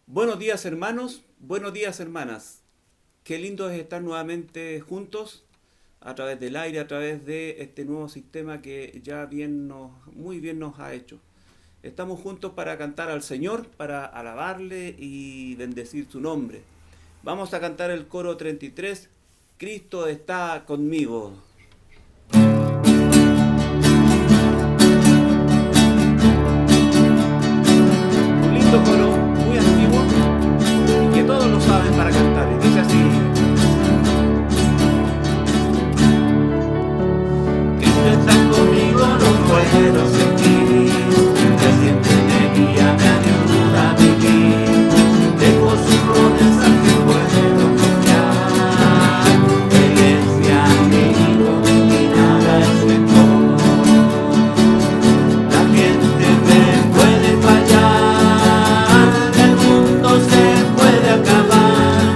Buenos días hermanos, buenos días hermanas. Qué lindo es estar nuevamente juntos a través del aire, a través de este nuevo sistema que ya muy bien nos ha hecho. Estamos juntos para cantar al Señor, para alabarle y bendecir su nombre. Vamos a cantar el coro 33, Cristo está conmigo. Un lindo coro, muy antiguo, y que todos lo saben para cantar. Y dice así: Cristo está conmigo, no puedo sentir, me siente, me guía, me ayuda a vivir. Tengo sus promesas que puedo confiar. Él es mi amigo y nada es mejor. La gente me puede fallar, el mundo se puede acabar,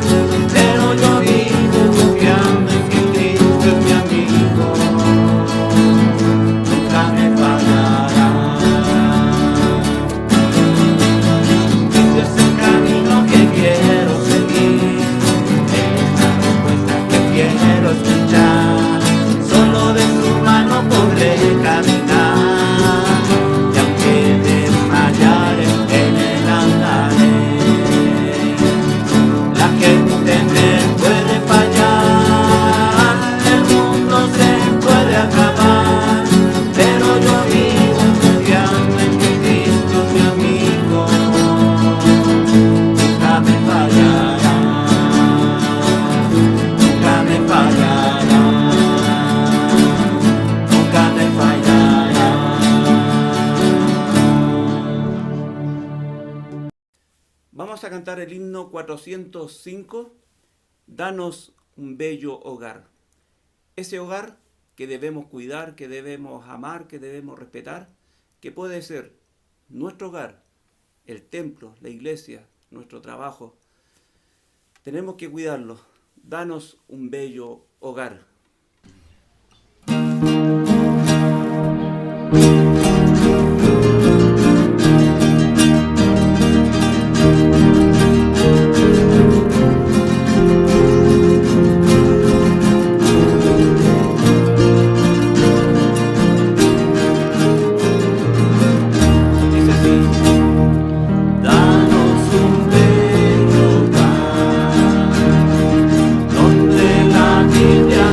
pero yo vivo confiando en que Cristo es mi amigo. Nunca me fallará. Este es el camino que quiero seguir, es la respuesta que quiero escuchar. Solo de su mano podré caminar, y aunque desmayare, en él andaré. La gente me puede fallar, el mundo se puede acabar, pero yo vivo confiando en que Cristo es mi amigo. Nunca me fallará, nunca me fallará, nunca me fallará. Vamos a cantar el himno 405, Danos un bello hogar. Ese hogar que debemos cuidar, que debemos amar, que debemos respetar, que puede ser nuestro hogar, el templo, la iglesia, nuestro trabajo. Tenemos que cuidarlo. Danos un bello hogar. Dice así: Danos un bello hogar, donde la vida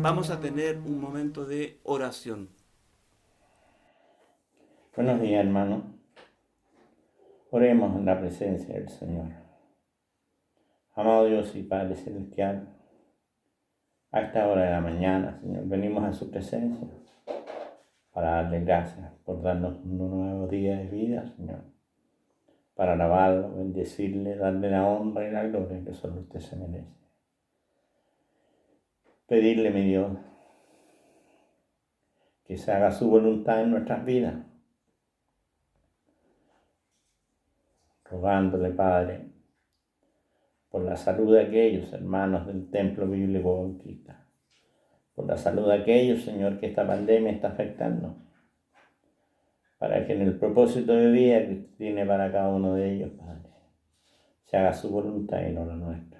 vamos a tener un momento de oración. Buenos días, hermano. Oremos en la presencia del Señor. Amado Dios y Padre Celestial, a esta hora de la mañana, Señor, venimos a su presencia para darle gracias por darnos un nuevo día de vida, Señor, para alabarlo, bendecirle, darle la honra y la gloria que solo usted se merece. Pedirle, mi Dios, que se haga su voluntad en nuestras vidas, rogándole, Padre, por la salud de aquellos hermanos del Templo Bíblico Bautista, por la salud de aquellos, Señor, que esta pandemia está afectando, para que en el propósito de vida que tiene para cada uno de ellos, Padre, se haga su voluntad y no la nuestra.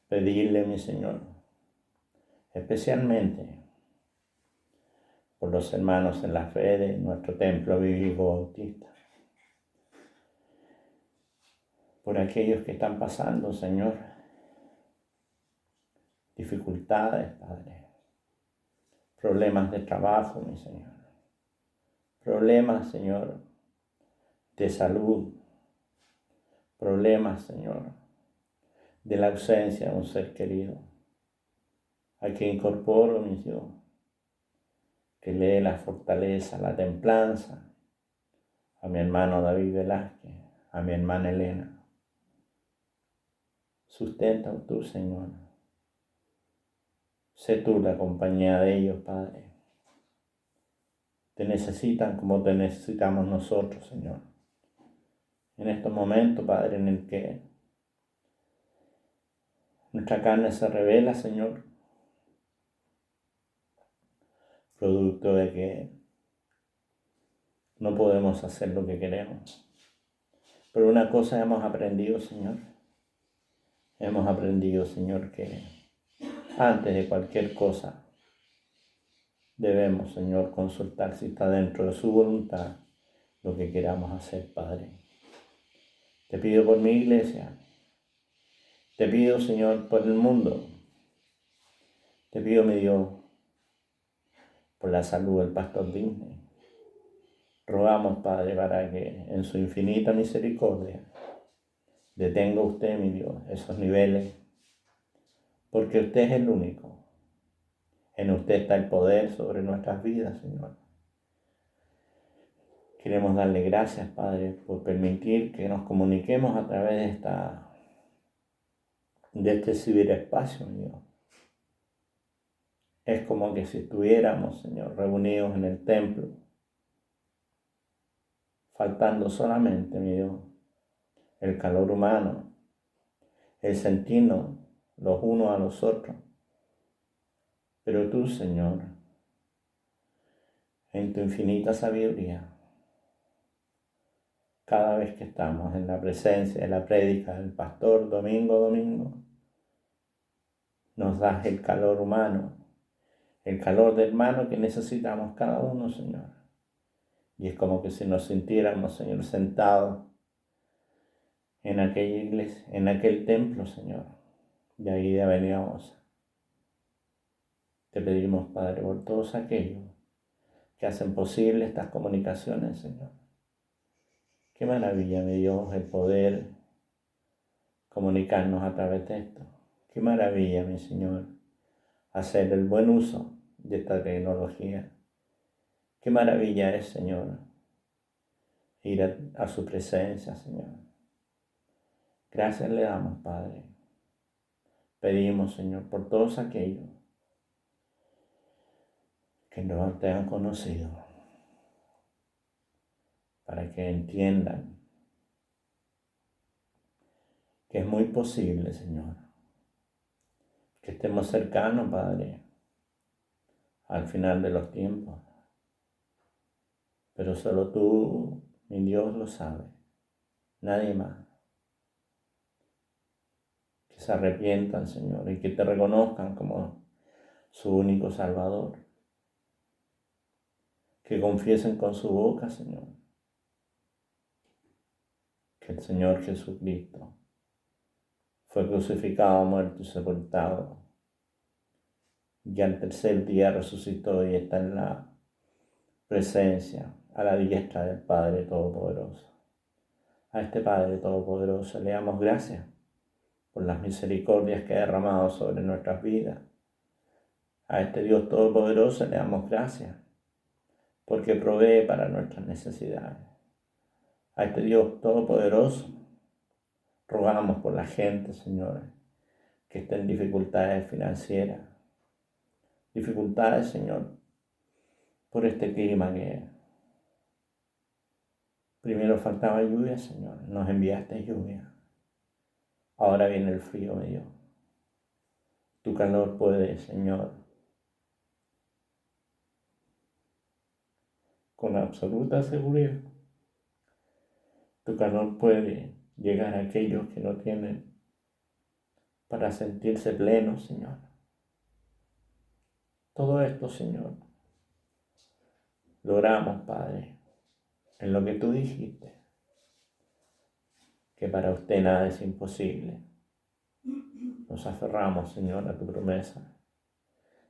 Pedirle, mi Señor, especialmente por los hermanos en la fe de nuestro Templo Bíblico Bautista, por aquellos que están pasando, Señor, dificultades, Padre, problemas de trabajo, mi Señor, problemas, Señor, de salud, problemas, Señor, de la ausencia de un ser querido, a quien incorporo, mi Dios, que le dé la fortaleza, la templanza a mi hermano David Velázquez, a mi hermana Elena. Sustenta tú, Señor. Sé tú la compañía de ellos, Padre. Te necesitan como te necesitamos nosotros, Señor. En estos momentos, Padre, en el que nuestra carne se revela, Señor, producto de que no podemos hacer lo que queremos. Pero una cosa hemos aprendido, Señor. Hemos aprendido, Señor, que antes de cualquier cosa debemos, Señor, consultar si está dentro de su voluntad lo que queramos hacer, Padre. Te pido por mi iglesia. Te pido, Señor, por el mundo. Te pido, mi Dios, por la salud del pastor Disney. Rogamos, Padre, para que en su infinita misericordia detenga usted, mi Dios, esos niveles, porque usted es el único. En usted está el poder sobre nuestras vidas, Señor. Queremos darle gracias, Padre, por permitir que nos comuniquemos a través de este ciberespacio, mi Dios. Es como que si estuviéramos, Señor, reunidos en el templo, faltando solamente, mi Dios, el calor humano, el sentirnos los unos a los otros. Pero tú, Señor, en tu infinita sabiduría, cada vez que estamos en la presencia de la prédica del pastor domingo a domingo, nos das el calor humano, el calor de hermano que necesitamos cada uno, Señor. Y es como que si nos sintiéramos, Señor, sentados en aquella iglesia, en aquel templo, Señor. De ahí veníamos. Te pedimos, Padre, por todos aquellos que hacen posible estas comunicaciones, Señor. Qué maravilla, mi Dios, el poder comunicarnos a través de esto. Qué maravilla, mi Señor, hacer el buen uso de esta tecnología. Qué maravilla es, Señor, ir a su presencia, Señor. Gracias le damos, Padre. Pedimos, Señor, por todos aquellos que no te han conocido, para que entiendan que es muy posible, Señor, que estemos cercanos, Padre, al final de los tiempos. Pero solo tú, mi Dios, lo sabe, nadie más. Que se arrepientan, Señor, y que te reconozcan como su único Salvador. Que confiesen con su boca, Señor, que el Señor Jesucristo fue crucificado, muerto y sepultado, y al tercer día resucitó y está en la presencia, a la diestra del Padre Todopoderoso. A este Padre Todopoderoso le damos gracias por las misericordias que ha derramado sobre nuestras vidas. A este Dios Todopoderoso le damos gracias porque provee para nuestras necesidades. A este Dios Todopoderoso rogamos por la gente, Señor, que está en dificultades financieras. Dificultades, Señor, por este clima que primero faltaba lluvia, Señor. Nos enviaste lluvia. Ahora viene el frío, mi Dios. Tu calor puede, Señor, con absoluta seguridad. Tu calor puede llegar a aquellos que no tienen para sentirse plenos, Señor. Todo esto, Señor, logramos, Padre, en lo que tú dijiste, que para usted nada es imposible. Nos aferramos, Señor, a tu promesa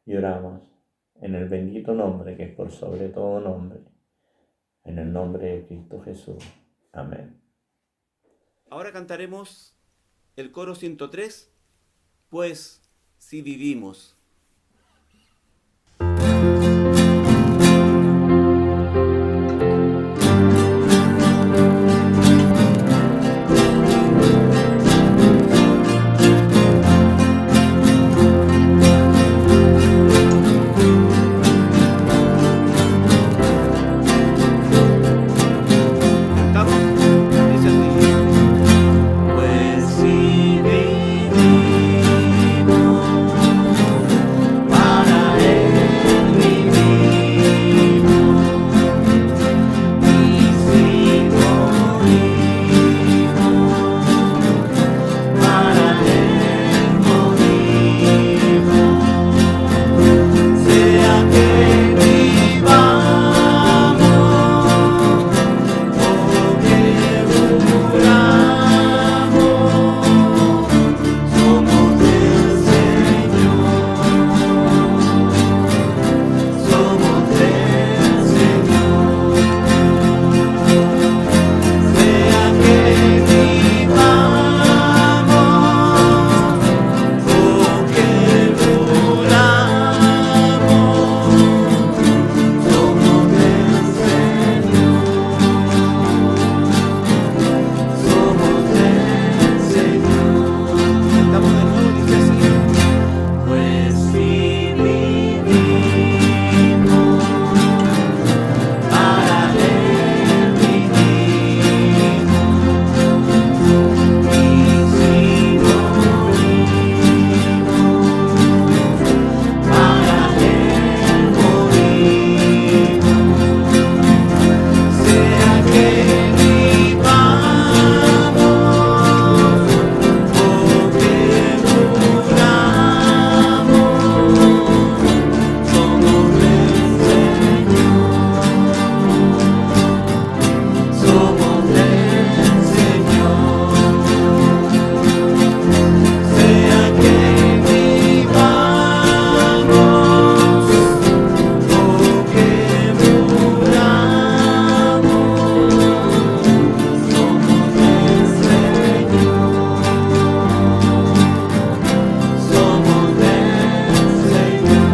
y oramos en el bendito nombre que es por sobre todo nombre, en el nombre de Cristo Jesús. Amén. Ahora cantaremos el coro 103, pues si vivimos. Pues si vivimos, para Él vivimos, y si morimos, para Él morimos, sea que vivamos o que somos del Señor, somos del Señor, sea que vivamos o que muramos, somos del Señor, somos del Señor. Cantamos de nuevo, dice así. Pues si vivimos, para Él vivimos, y si morimos, para Él morimos, sea que vivamos o que muramos, somos del Señor, somos del Señor, sea que vivamos o que muramos, somos del Señor, somos del Señor.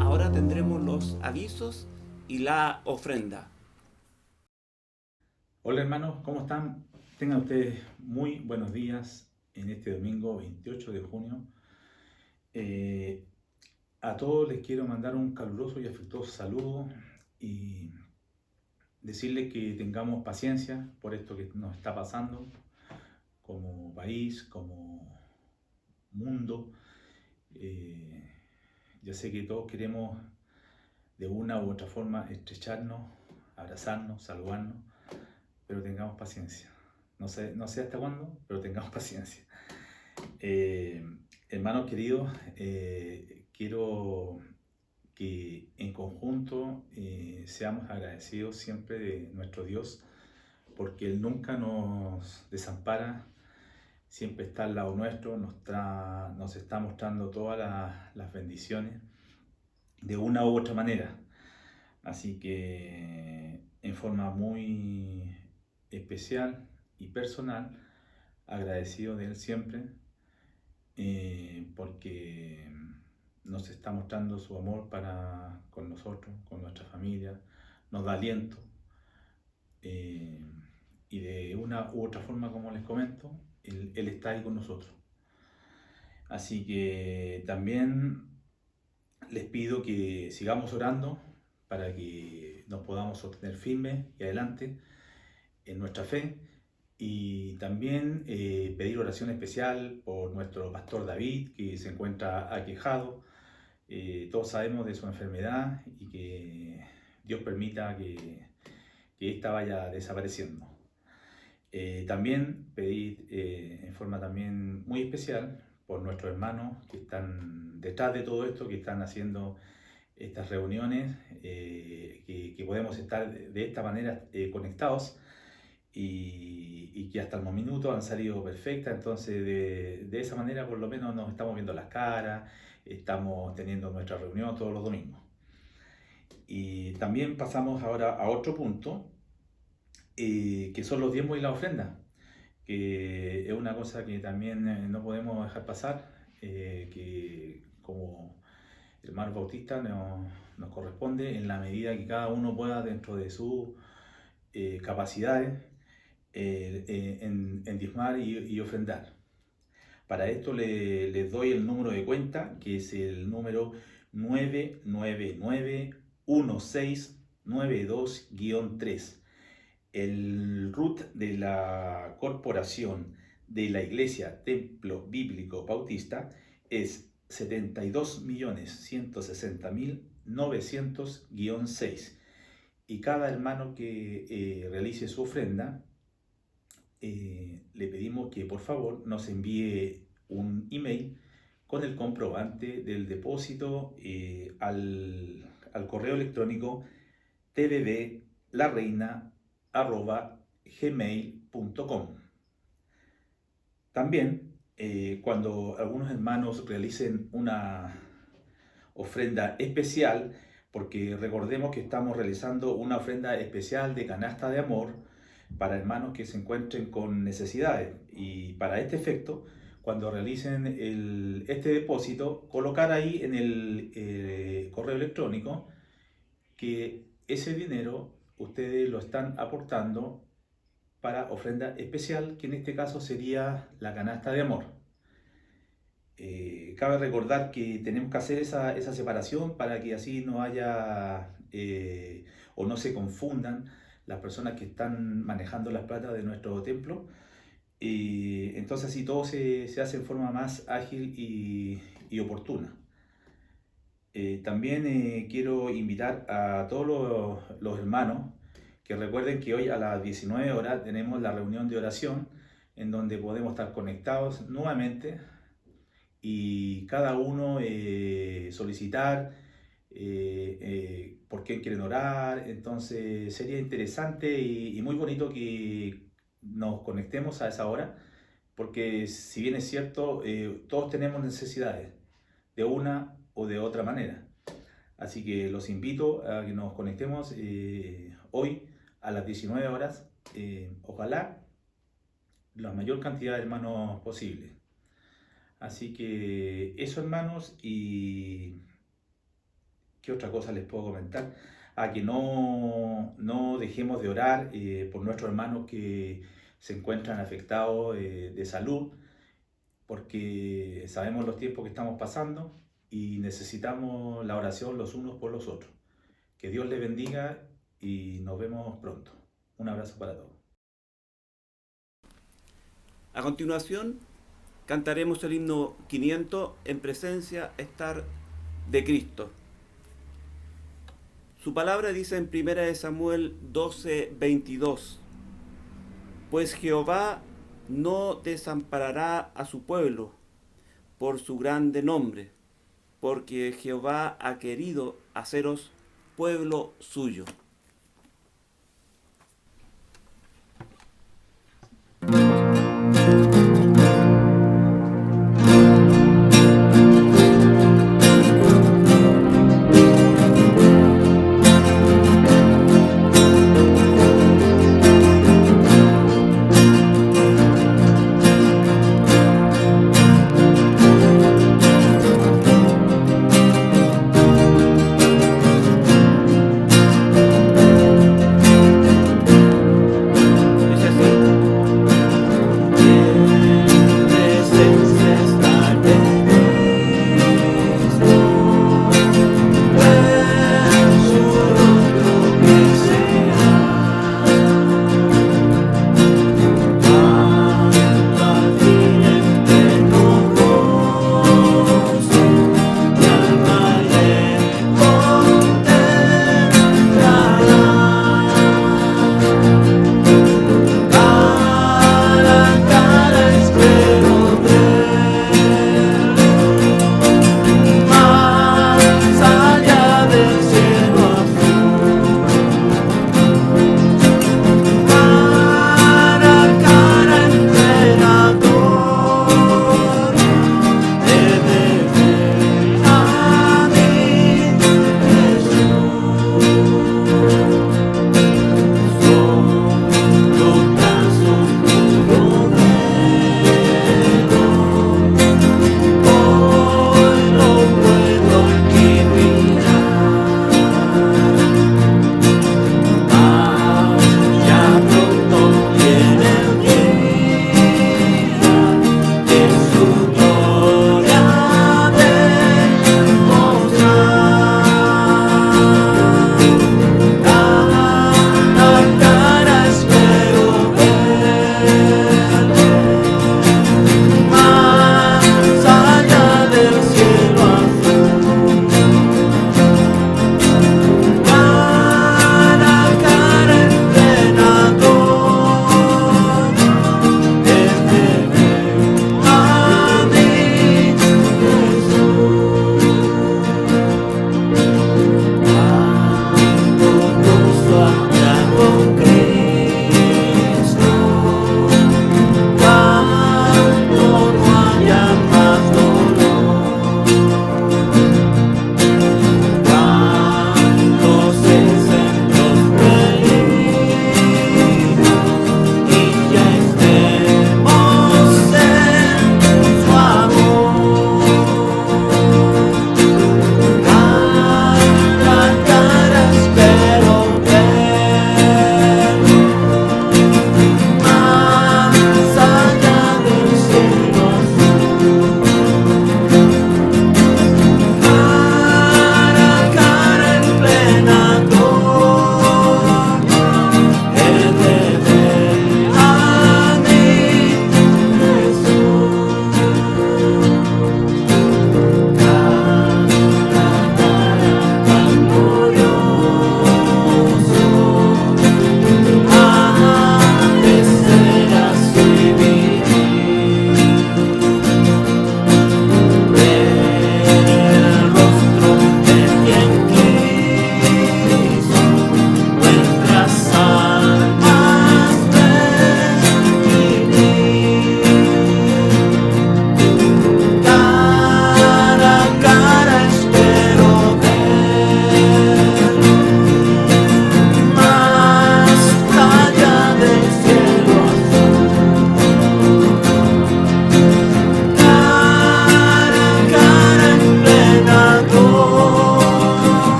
Ahora tendremos los avisos y la ofrenda. Hola hermanos, ¿cómo están? Tengan ustedes muy buenos días en este domingo 28 de junio. A todos les quiero mandar un caluroso y afectuoso saludo y decirles que tengamos paciencia por esto que nos está pasando como país, como mundo. Ya sé que todos queremos de una u otra forma estrecharnos, abrazarnos, saludarnos, pero tengamos paciencia. No sé hasta cuándo, pero tengamos paciencia. Hermanos queridos, quiero que en conjunto seamos agradecidos siempre de nuestro Dios, porque Él nunca nos desampara, siempre está al lado nuestro, nos está mostrando todas las bendiciones de una u otra manera. Así que en forma muy especial y personal, agradecido de Él siempre, porque nos está mostrando su amor con nosotros, con nuestra familia, nos da aliento, y de una u otra forma, como les comento, Él está ahí con nosotros. Así que también les pido que sigamos orando para que nos podamos sostener firmes y adelante en nuestra fe, y también pedir oración especial por nuestro pastor David, que se encuentra aquejado. Todos sabemos de su enfermedad y que Dios permita que ésta vaya desapareciendo. También pedir en forma también muy especial por nuestros hermanos que están detrás de todo esto, que están haciendo estas reuniones, que podemos estar de esta manera conectados, y que hasta el minuto han salido perfectas. Entonces de esa manera por lo menos nos estamos viendo las caras, estamos teniendo nuestra reunión todos los domingos. Y también pasamos ahora a otro punto, que son los diezmos y la ofrenda, que es una cosa que también no podemos dejar pasar, que como hermanos bautistas nos corresponde, en la medida que cada uno pueda dentro de sus capacidades, en diezmar y ofrendar. Para esto les doy el número de cuenta, que es el número 9991692-3. El RUT de la Corporación de la Iglesia Templo Bíblico Bautista es 72.160.900-6. Y cada hermano que realice su ofrenda, le pedimos que por favor nos envíe un email con el comprobante del depósito al correo electrónico tvblareina@gmail.com. También cuando algunos hermanos realicen una ofrenda especial, porque recordemos que estamos realizando una ofrenda especial de canasta de amor para hermanos que se encuentren con necesidades, y para este efecto, cuando realicen este depósito, colocar ahí en el correo electrónico que ese dinero ustedes lo están aportando para ofrenda especial, que en este caso sería la canasta de amor. Cabe recordar que tenemos que hacer esa separación para que así no haya o no se confundan las personas que están manejando las plata de nuestro templo. Entonces así todo se hace en forma más ágil y oportuna. También quiero invitar a todos los hermanos que recuerden que hoy a las 19 horas tenemos la reunión de oración, en donde podemos estar conectados nuevamente y cada uno solicitar por quién quieren orar. Entonces sería interesante y muy bonito que nos conectemos a esa hora, porque si bien es cierto, todos tenemos necesidades de una o de otra manera. Así que los invito a que nos conectemos hoy a las 19 horas, ojalá la mayor cantidad de hermanos posible. Así que eso, hermanos. Y ¿qué otra cosa les puedo comentar? Que no dejemos de orar por nuestros hermanos que se encuentran afectados de salud, porque sabemos los tiempos que estamos pasando y necesitamos la oración los unos por los otros. Que Dios les bendiga y nos vemos pronto. Un abrazo para todos. A continuación, cantaremos el himno 500, En presencia estar de Cristo. Su palabra dice en 1 Samuel 12:22: Pues Jehová no desamparará a su pueblo por su grande nombre, porque Jehová ha querido haceros pueblo suyo.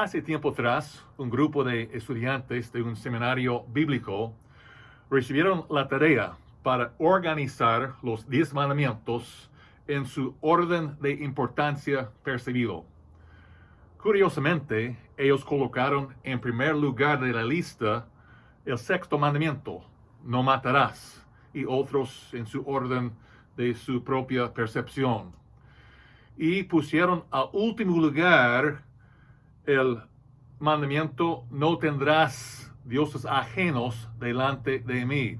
Hace tiempo atrás, un grupo de estudiantes de un seminario bíblico recibieron la tarea para organizar los 10 mandamientos en su orden de importancia percibido. Curiosamente, ellos colocaron en primer lugar de la lista el 6º mandamiento, no matarás, y otros en su orden de su propia percepción. Y pusieron a último lugar el mandamiento, no tendrás dioses ajenos delante de mí,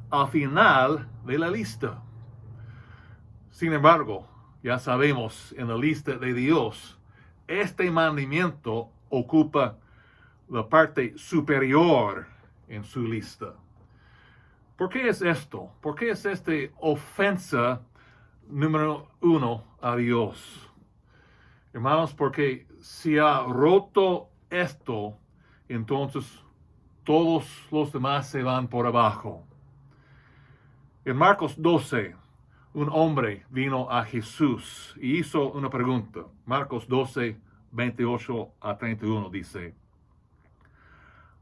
al final de la lista. Sin embargo, ya sabemos, en la lista de Dios, este mandamiento ocupa la parte superior en su lista. ¿Por qué es esto? ¿Por qué es esta ofensa número 1 a Dios? Hermanos, porque si ha roto esto, entonces todos los demás se van por abajo. En Marcos 12, un hombre vino a Jesús y hizo una pregunta. Marcos 12, 28 a 31 dice: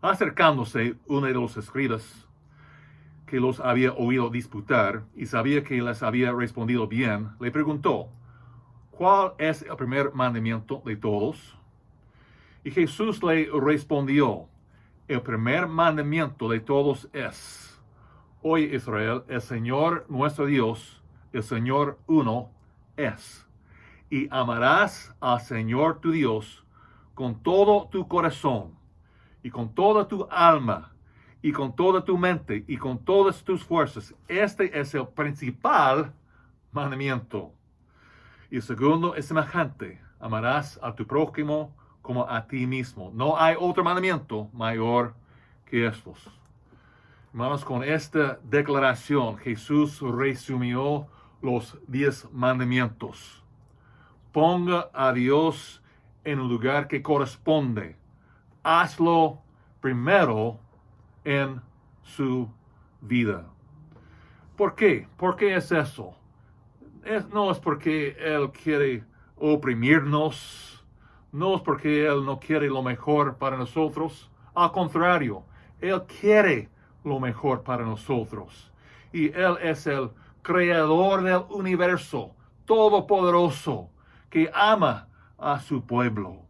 acercándose uno de los escribas que los había oído disputar y sabía que les había respondido bien, le preguntó: ¿cuál es el primer mandamiento de todos? Y Jesús le respondió: el primer mandamiento de todos es: oye Israel, el Señor nuestro Dios, el Señor uno es. Y amarás al Señor tu Dios con todo tu corazón y con toda tu alma y con toda tu mente y con todas tus fuerzas. Este es el principal mandamiento. Y el segundo es semejante: amarás a tu prójimo como a ti mismo. No hay otro mandamiento mayor que estos. Hermanos, con esta declaración Jesús resumió los 10 mandamientos. Ponga a Dios en el lugar que corresponde. Hazlo primero en su vida. ¿Por qué? ¿Por qué es eso? No es porque Él quiere oprimirnos, no es porque Él no quiere lo mejor para nosotros. Al contrario, Él quiere lo mejor para nosotros. Y Él es el creador del universo, todopoderoso, que ama a su pueblo.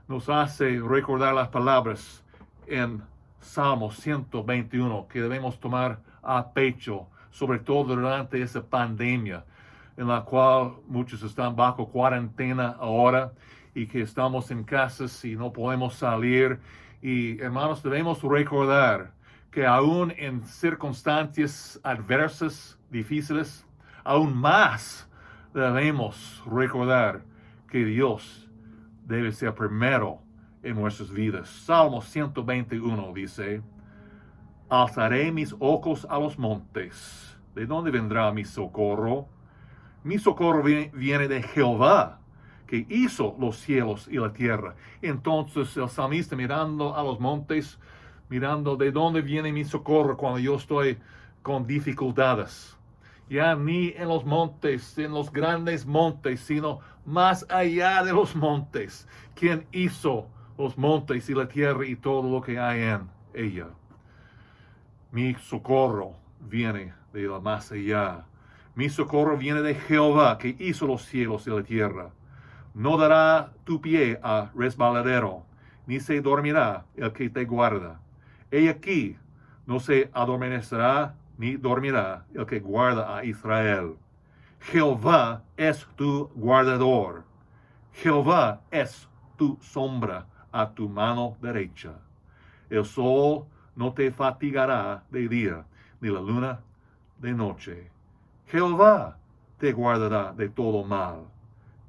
Nos hace recordar las palabras en Salmo 121 que debemos tomar a pecho, sobre todo durante esa pandemia en la cual muchos están bajo cuarentena ahora y que estamos en casas y no podemos salir. Y hermanos, debemos recordar que aún en circunstancias adversas, difíciles, aún más debemos recordar que Dios debe ser primero en nuestras vidas. Salmo 121 dice: alzaré mis ojos a los montes. ¿De dónde vendrá mi socorro? Mi socorro viene de Jehová, que hizo los cielos y la tierra. Entonces el salmista, mirando a los montes, mirando de dónde viene mi socorro cuando yo estoy con dificultades. Ya ni en los montes, en los grandes montes, sino más allá de los montes. ¿Quién hizo los montes y la tierra y todo lo que hay en ella? Mi socorro viene de la más allá. Mi socorro viene de Jehová, que hizo los cielos y la tierra. No dará tu pie a resbaladero, ni se dormirá el que te guarda. He aquí, no se adormecerá ni dormirá el que guarda a Israel. Jehová es tu guardador. Jehová es tu sombra a tu mano derecha. El sol no te fatigará de día, ni la luna de noche. Jehová te guardará de todo mal.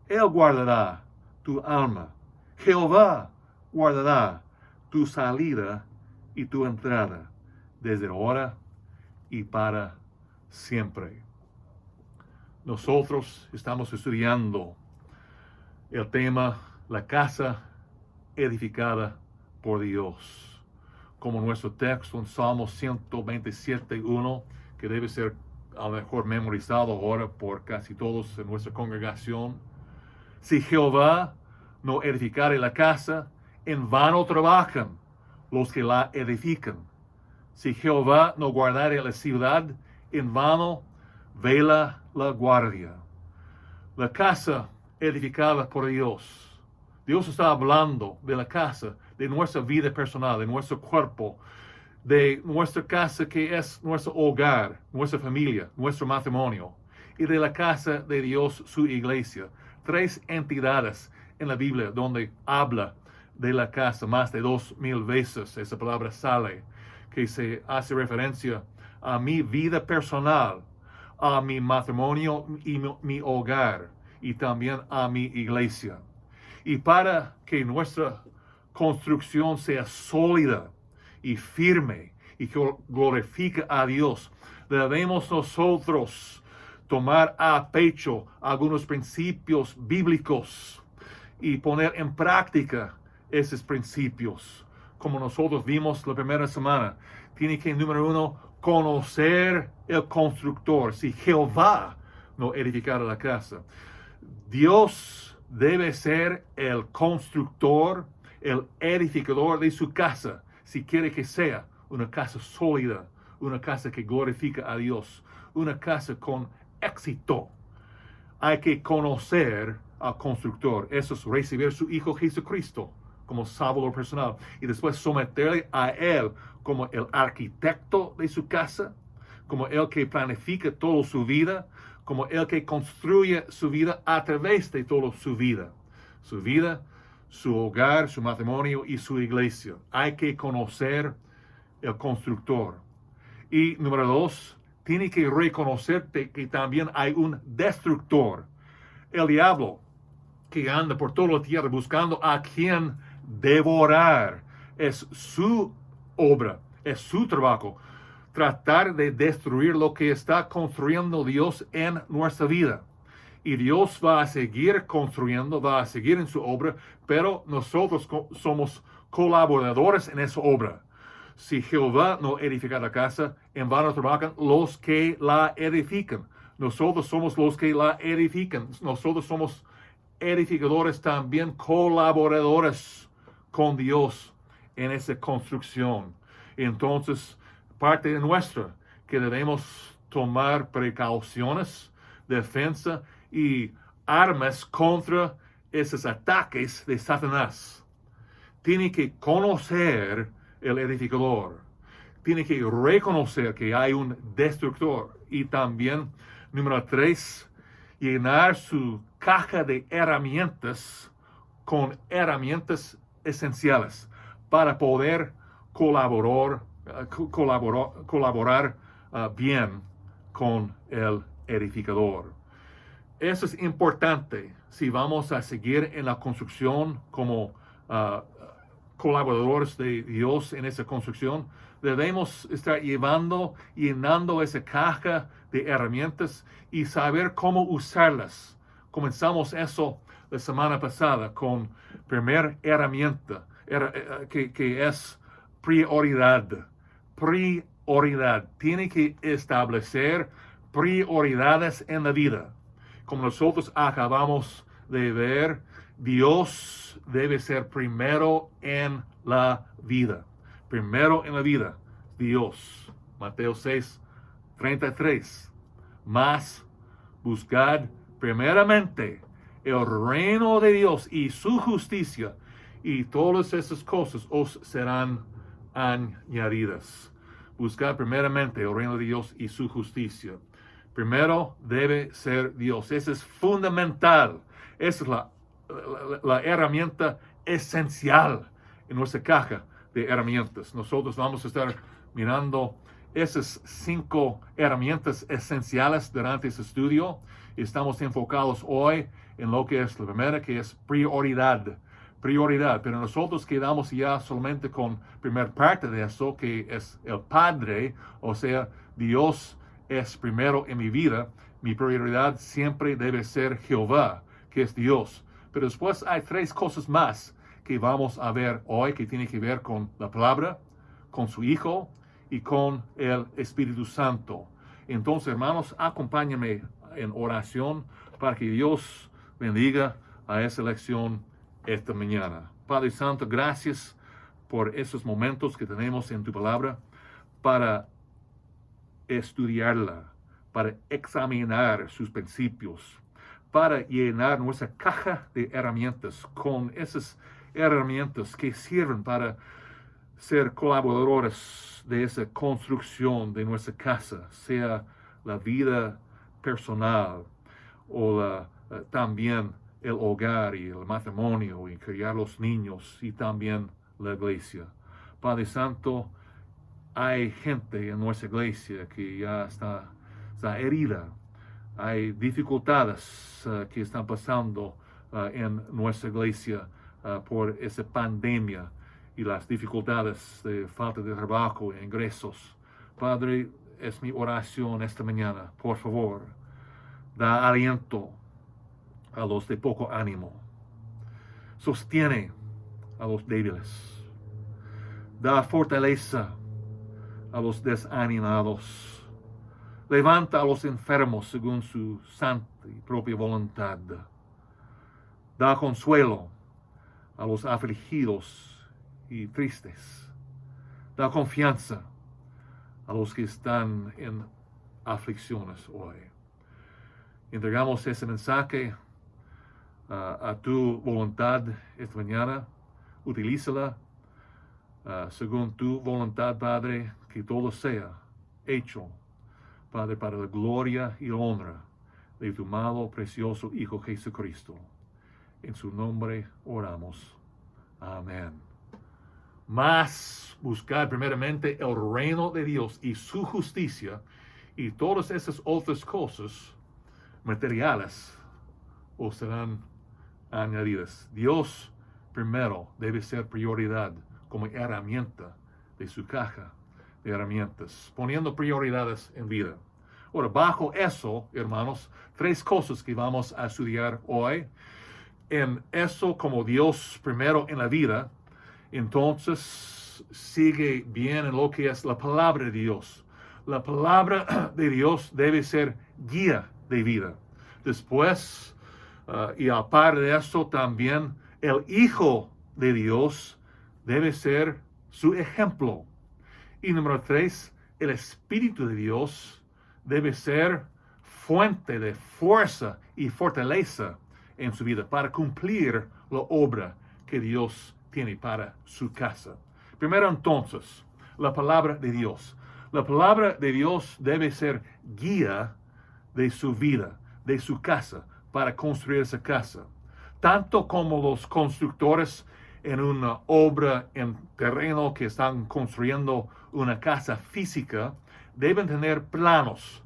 Él guardará tu alma. Jehová guardará tu salida y tu entrada, desde ahora y para siempre. Nosotros estamos estudiando el tema la casa edificada por Dios. Como nuestro texto en Salmo 127:1, que debe ser a lo mejor memorizado ahora por casi todos en nuestra congregación. Si Jehová no edificare la casa, en vano trabajan los que la edifican. Si Jehová no guardare la ciudad, en vano vela la guardia. La casa edificada por Dios. Dios está hablando de la casa, de nuestra vida personal, de nuestro cuerpo, de nuestra casa que es nuestro hogar, nuestra familia, nuestro matrimonio, y de la casa de Dios, su iglesia. 3 entidades en la Biblia donde habla de la casa más de 2000 veces. Esa palabra sale, que se hace referencia a mi vida personal, a mi matrimonio y mi hogar, y también a mi iglesia. Y para que nuestra construcción sea sólida y firme y que glorifique a Dios, debemos nosotros tomar a pecho algunos principios bíblicos y poner en práctica esos principios. Como nosotros vimos la primera semana, tiene que, número 1, conocer el constructor. Si Jehová no edificara la casa, Dios debe ser el constructor, el edificador de su casa, si quiere que sea una casa sólida, una casa que glorifica a Dios, una casa con éxito. Hay que conocer al constructor. Eso es recibir a su Hijo Jesucristo como Salvador personal y después someterle a Él como el arquitecto de su casa, como el que planifica toda su vida, como el que construye su vida a través de toda su vida, su hogar, su matrimonio y su iglesia. Hay que conocer el constructor. Y número 2, tiene que reconocer que también hay un destructor, el diablo, que anda por toda la tierra buscando a quien devorar. Es su obra, es su trabajo, tratar de destruir lo que está construyendo Dios en nuestra vida. Y Dios va a seguir construyendo, va a seguir en su obra, pero nosotros somos colaboradores en esa obra. Si Jehová no edifica la casa, en vano trabajan los que la edifican. Nosotros somos los que la edifican. Nosotros somos edificadores también, colaboradores con Dios en esa construcción. Entonces, parte de nuestra, que debemos tomar precauciones, defensa y armas contra esos ataques de Satanás. Tiene que conocer el edificador. Tiene que reconocer que hay un destructor. Y también, número 3, llenar su caja de herramientas con herramientas esenciales para poder colaborar bien con el edificador. Eso es importante si vamos a seguir en la construcción como colaboradores de Dios en esa construcción. Debemos estar llenando esa caja de herramientas y saber cómo usarlas. Comenzamos eso la semana pasada con primera herramienta que es prioridad. Prioridad. Tiene que establecer prioridades en la vida. Como nosotros acabamos de ver, Dios debe ser primero en la vida. Primero en la vida, Dios. Mateo 6:33. Mas buscad primeramente el reino de Dios y su justicia, y todas esas cosas os serán añadidas. Buscad primeramente el reino de Dios y su justicia. Primero debe ser Dios. Eso es fundamental. Esa es la herramienta esencial en nuestra caja de herramientas. Nosotros vamos a estar mirando esas 5 herramientas esenciales durante este estudio. Estamos enfocados hoy en lo que es la primera, que es prioridad. Prioridad, pero nosotros quedamos ya solamente con primera parte de eso, que es el Padre, o sea, Dios es primero en mi vida. Mi prioridad siempre debe ser Jehová, que es Dios. Pero después hay 3 cosas más que vamos a ver hoy, que tiene que ver con la palabra, con su Hijo y con el Espíritu Santo. Entonces, hermanos, acompáñenme en oración para que Dios bendiga a esa lección esta mañana. Padre Santo, gracias por esos momentos que tenemos en tu palabra para estudiarla, para examinar sus principios, para llenar nuestra caja de herramientas con esas herramientas que sirven para ser colaboradores de esa construcción de nuestra casa, sea la vida personal o también el hogar y el matrimonio y criar los niños y también la iglesia. Padre Santo, hay gente en nuestra iglesia que ya está herida. Hay dificultades que están pasando en nuestra iglesia por esa pandemia y las dificultades de falta de trabajo e ingresos. Padre, es mi oración esta mañana. Por favor, da aliento a los de poco ánimo. Sostiene a los débiles. Da fortaleza a los desanimados. Levanta a los enfermos según su santa y propia voluntad. Da consuelo a los afligidos y tristes. Da confianza a los que están en aflicciones hoy. Entregamos ese mensaje a tu voluntad esta mañana. Utilízala según tu voluntad, Padre, que todo sea hecho, Padre, para la gloria y honra de tu amado, precioso Hijo Jesucristo. En su nombre oramos. Amén. Mas buscar primeramente el reino de Dios y su justicia, y todas esas otras cosas materiales os serán añadidas. Dios primero debe ser prioridad como herramienta de su caja de herramientas, poniendo prioridades en vida. Ahora, bajo eso, hermanos, 3 cosas que vamos a estudiar hoy. En eso, como Dios primero en la vida, entonces sigue bien en lo que es la palabra de Dios. La palabra de Dios debe ser guía de vida. Después, y aparte de eso, también el Hijo de Dios debe ser su ejemplo. Y número 3, el Espíritu de Dios debe ser fuente de fuerza y fortaleza en su vida para cumplir la obra que Dios tiene para su casa. Primero entonces, la palabra de Dios. La palabra de Dios debe ser guía de su vida, de su casa, para construir esa casa. Tanto como los constructores en una obra en terreno que están construyendo una casa física, deben tener planos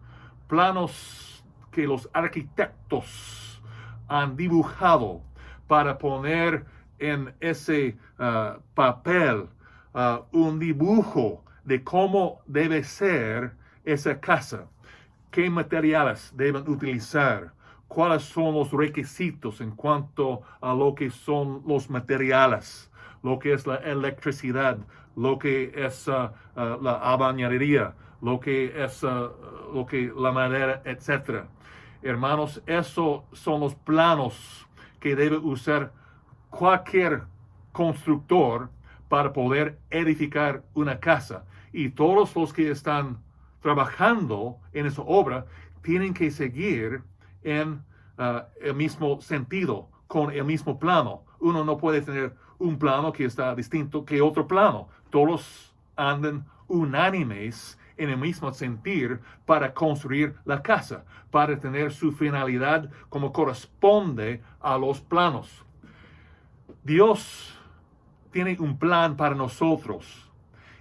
que los arquitectos han dibujado para poner en ese papel un dibujo de cómo debe ser esa casa, qué materiales deben utilizar, cuáles son los requisitos en cuanto a lo que son los materiales, lo que es la electricidad, lo que es la albañilería, lo que es la madera, etc. Hermanos, esos son los planos que debe usar cualquier constructor para poder edificar una casa. Y todos los que están trabajando en esa obra tienen que seguir en el mismo sentido, con el mismo plano. Uno no puede tener un plano que está distinto que otro plano. Todos andan unánimes en el mismo sentir para construir la casa, para tener su finalidad como corresponde a los planos. Dios tiene un plan para nosotros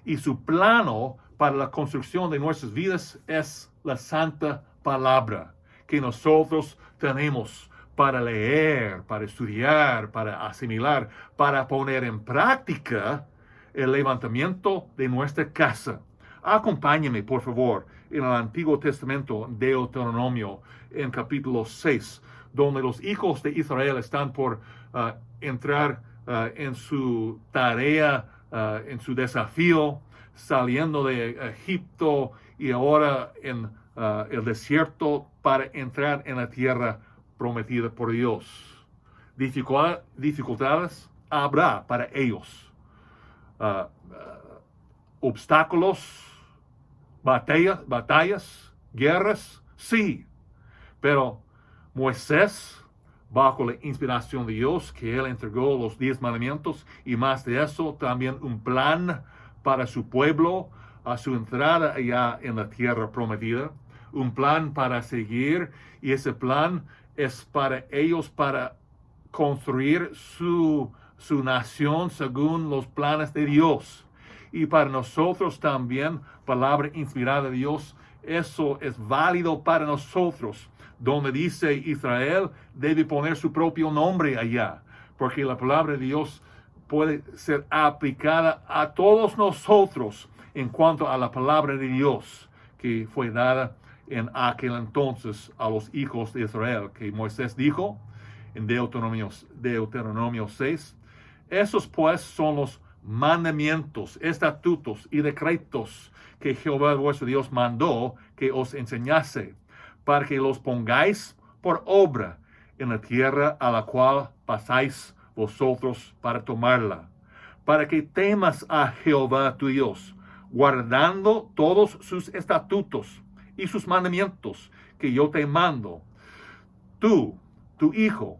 y su plano para la construcción de nuestras vidas es la santa palabra que nosotros tenemos para leer, para estudiar, para asimilar, para poner en práctica el levantamiento de nuestra casa. Acompáñeme, por favor, en el Antiguo Testamento, Deuteronomio, en capítulo 6, donde los hijos de Israel están por entrar en su tarea, en su desafío, saliendo de Egipto y ahora en el desierto para entrar en la tierra prometida por Dios. Dificultades, habrá para ellos. Obstáculos, batallas, guerras, sí. Pero Moisés, bajo la inspiración de Dios, que él entregó los 10 mandamientos, y más de eso, también un plan para su pueblo, a su entrada allá en la tierra prometida, un plan para seguir, y ese plan es para ellos, para construir su nación según los planes de Dios. Y para nosotros también, palabra inspirada de Dios, eso es válido para nosotros. Donde dice Israel, debe poner su propio nombre allá, porque la palabra de Dios puede ser aplicada a todos nosotros en cuanto a la palabra de Dios que fue dada en aquel entonces a los hijos de Israel, que Moisés dijo en Deuteronomio 6, esos pues son los mandamientos, estatutos y decretos que Jehová vuestro Dios mandó que os enseñase, para que los pongáis por obra en la tierra a la cual pasáis vosotros para tomarla, para que temas a Jehová tu Dios, guardando todos sus estatutos y sus mandamientos que yo te mando, tú, tu hijo,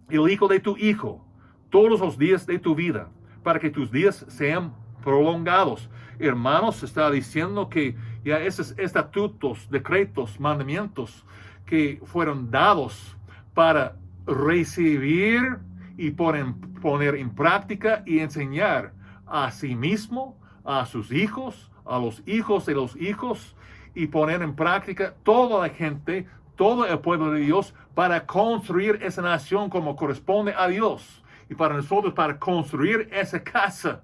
el hijo de tu hijo, todos los días de tu vida, para que tus días sean prolongados. Hermanos, está diciendo que ya esos estatutos, decretos, mandamientos que fueron dados para recibir y poner en práctica y enseñar a sí mismo, a sus hijos, a los hijos de los hijos, y poner en práctica toda la gente, todo el pueblo de Dios, para construir esa nación como corresponde a Dios, y para nosotros para construir esa casa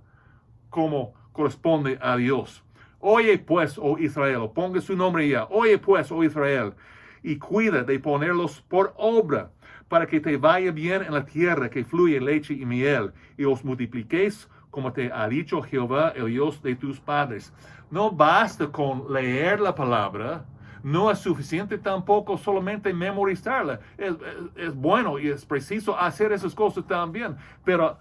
como corresponde a Dios. Oye pues, oh Israel, ponga su nombre ya. Oye pues, oh Israel, y cuida de ponerlos por obra, para que te vaya bien en la tierra que fluye leche y miel, y os multipliquéis como te ha dicho Jehová, el Dios de tus padres. No basta con leer la palabra, no es suficiente tampoco solamente memorizarla. Es bueno y es preciso hacer esas cosas también, pero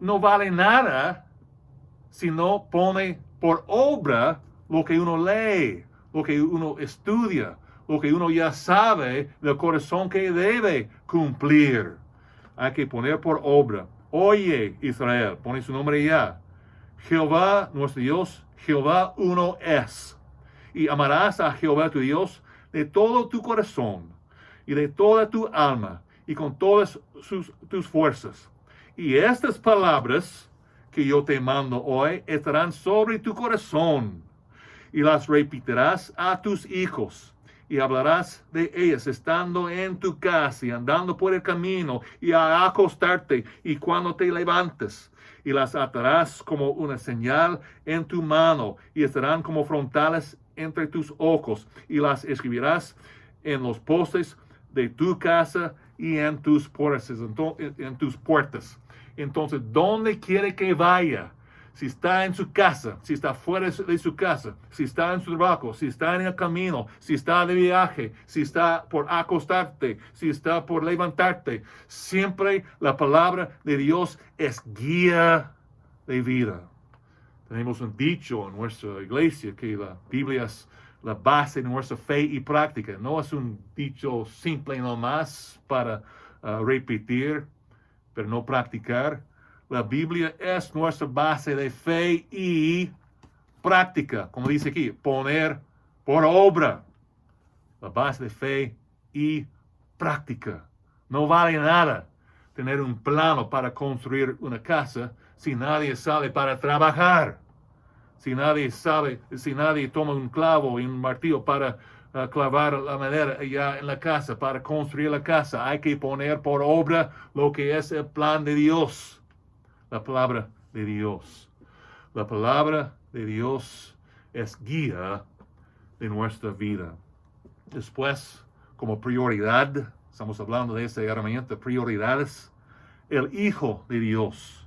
no vale nada si no pone por obra lo que uno lee, lo que uno estudia, lo que uno ya sabe del corazón que debe cumplir. Hay que poner por obra. Oye, Israel, pone su nombre ya. Jehová, nuestro Dios, Jehová uno es. Y amarás a Jehová tu Dios de todo tu corazón y de toda tu alma y con todas tus fuerzas. Y estas palabras que yo te mando hoy estarán sobre tu corazón, y las repetirás a tus hijos, y hablarás de ellas estando en tu casa y andando por el camino, y a acostarte y cuando te levantes, y las atarás como una señal en tu mano, y estarán como frontales entre tus ojos, y las escribirás en los postes de tu casa y en tus puertas. Entonces, ¿dónde quiere que vaya? Si está en su casa, si está fuera de su casa, si está en su trabajo, si está en el camino, si está de viaje, si está por acostarte, si está por levantarte, siempre la palabra de Dios es guía de vida. Tenemos un dicho en nuestra iglesia que la Biblia es la base de nuestra fe y práctica. No es un dicho simple nomás para repetir, pero no practicar. La Biblia es nuestra base de fe y práctica, como dice aquí, poner por obra. La base de fe y práctica. No vale nada tener un plano para construir una casa si nadie sale para trabajar. Si nadie toma un clavo y un martillo para clavar la madera allá en la casa, para construir la casa, hay que poner por obra lo que es el plan de Dios. La palabra de Dios. La palabra de Dios es guía de nuestra vida. Después, como prioridad, estamos hablando de esta herramienta, prioridades, el Hijo de Dios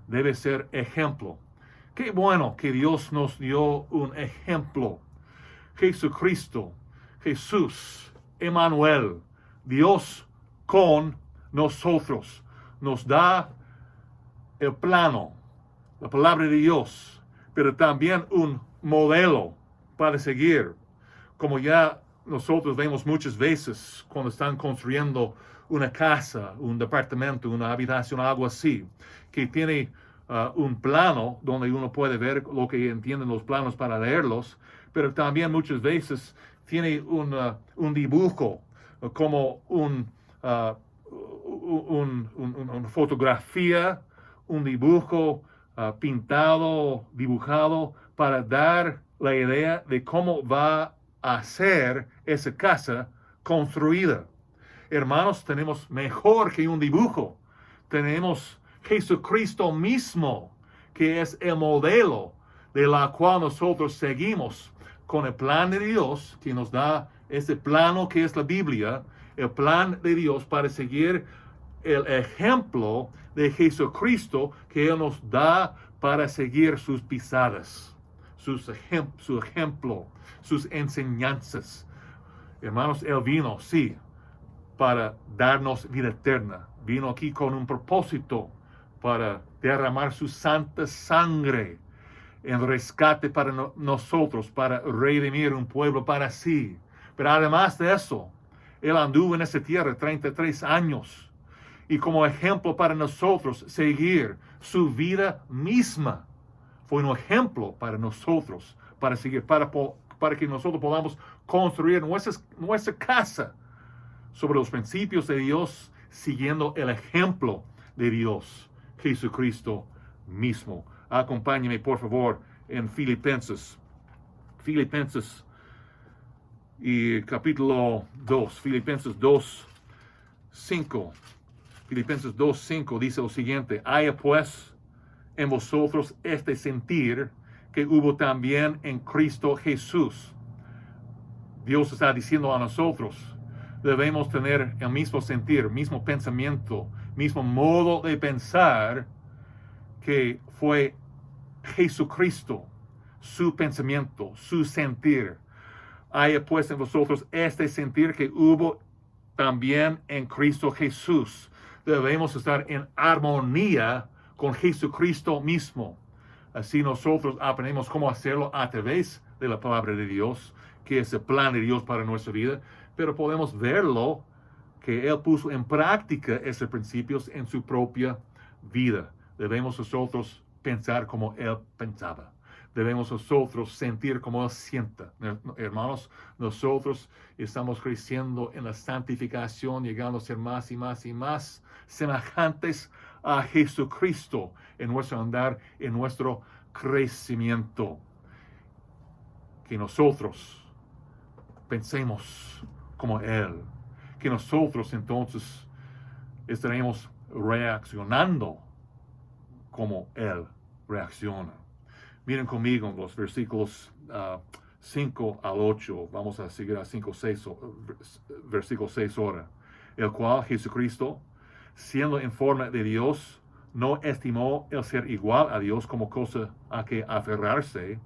debe ser ejemplo. Qué bueno que Dios nos dio un ejemplo. Jesucristo, Jesús, Emmanuel, Dios con nosotros. nos da el plano, la palabra de Dios, pero también un modelo para seguir, como ya nosotros vemos muchas veces cuando están construyendo una casa, un departamento, una habitación, algo así, que tiene un plano donde uno puede ver lo que entienden los planos para leerlos, pero también muchas veces tiene un dibujo, como una fotografía, un dibujo pintado, dibujado, para dar la idea de cómo va a ser esa casa construida. Hermanos, tenemos mejor que un dibujo. Tenemos Jesucristo mismo, que es el modelo de la cual nosotros seguimos con el plan de Dios, que nos da ese plano que es la Biblia, el plan de Dios para seguir el ejemplo de Jesucristo que Él nos da para seguir sus pisadas, su ejemplo, sus enseñanzas. Hermanos, Él vino, sí, para darnos vida eterna. Vino aquí con un propósito para derramar su santa sangre en rescate para nosotros, para redimir un pueblo para sí. Pero además de eso, Él anduvo en esa tierra 33 años. Y como ejemplo para nosotros, seguir su vida misma. Fue un ejemplo para nosotros, para seguir, para que nosotros podamos construir nuestra casa sobre los principios de Dios, siguiendo el ejemplo de Dios, Jesucristo mismo. Acompáñeme, por favor, en Filipenses. Filipenses y capítulo 2. Filipenses 2, 5. Filipenses 2, 5 dice lo siguiente: haya pues en vosotros este sentir que hubo también en Cristo Jesús. Dios está diciendo a nosotros, debemos tener el mismo sentir, mismo pensamiento, mismo modo de pensar que fue Jesucristo, su pensamiento, su sentir. Haya pues en vosotros este sentir que hubo también en Cristo Jesús. Debemos estar en armonía con Jesucristo mismo. Así nosotros aprendemos cómo hacerlo a través de la palabra de Dios, que es el plan de Dios para nuestra vida, pero podemos verlo que Él puso en práctica esos principios en su propia vida. Debemos nosotros pensar como Él pensaba. Debemos nosotros sentir como Él sienta. Hermanos, nosotros estamos creciendo en la santificación, llegando a ser más y más y más semejantes a Jesucristo en nuestro andar, en nuestro crecimiento. Que nosotros pensemos como Él. Que nosotros entonces estaremos reaccionando como Él reacciona. Miren conmigo los versículos 5 al 8. Vamos a seguir a 5, 6, versículo 6 ahora. El cual Jesucristo, siendo en forma de Dios, no estimó el ser igual a Dios como cosa a que aferrarse,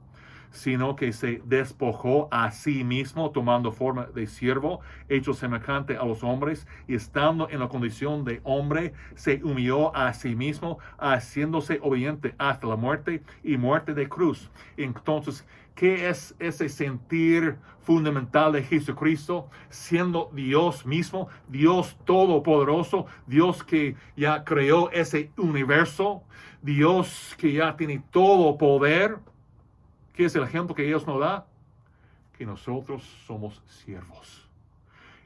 sino que se despojó a sí mismo, tomando forma de siervo, hecho semejante a los hombres, y estando en la condición de hombre, se humilló a sí mismo, haciéndose obediente hasta la muerte y muerte de cruz. Entonces, ¿qué es ese sentir fundamental de Jesucristo? Siendo Dios mismo, Dios todopoderoso, Dios que ya creó ese universo, Dios que ya tiene todo poder. ¿Qué es el ejemplo que Dios nos da? Que nosotros somos siervos.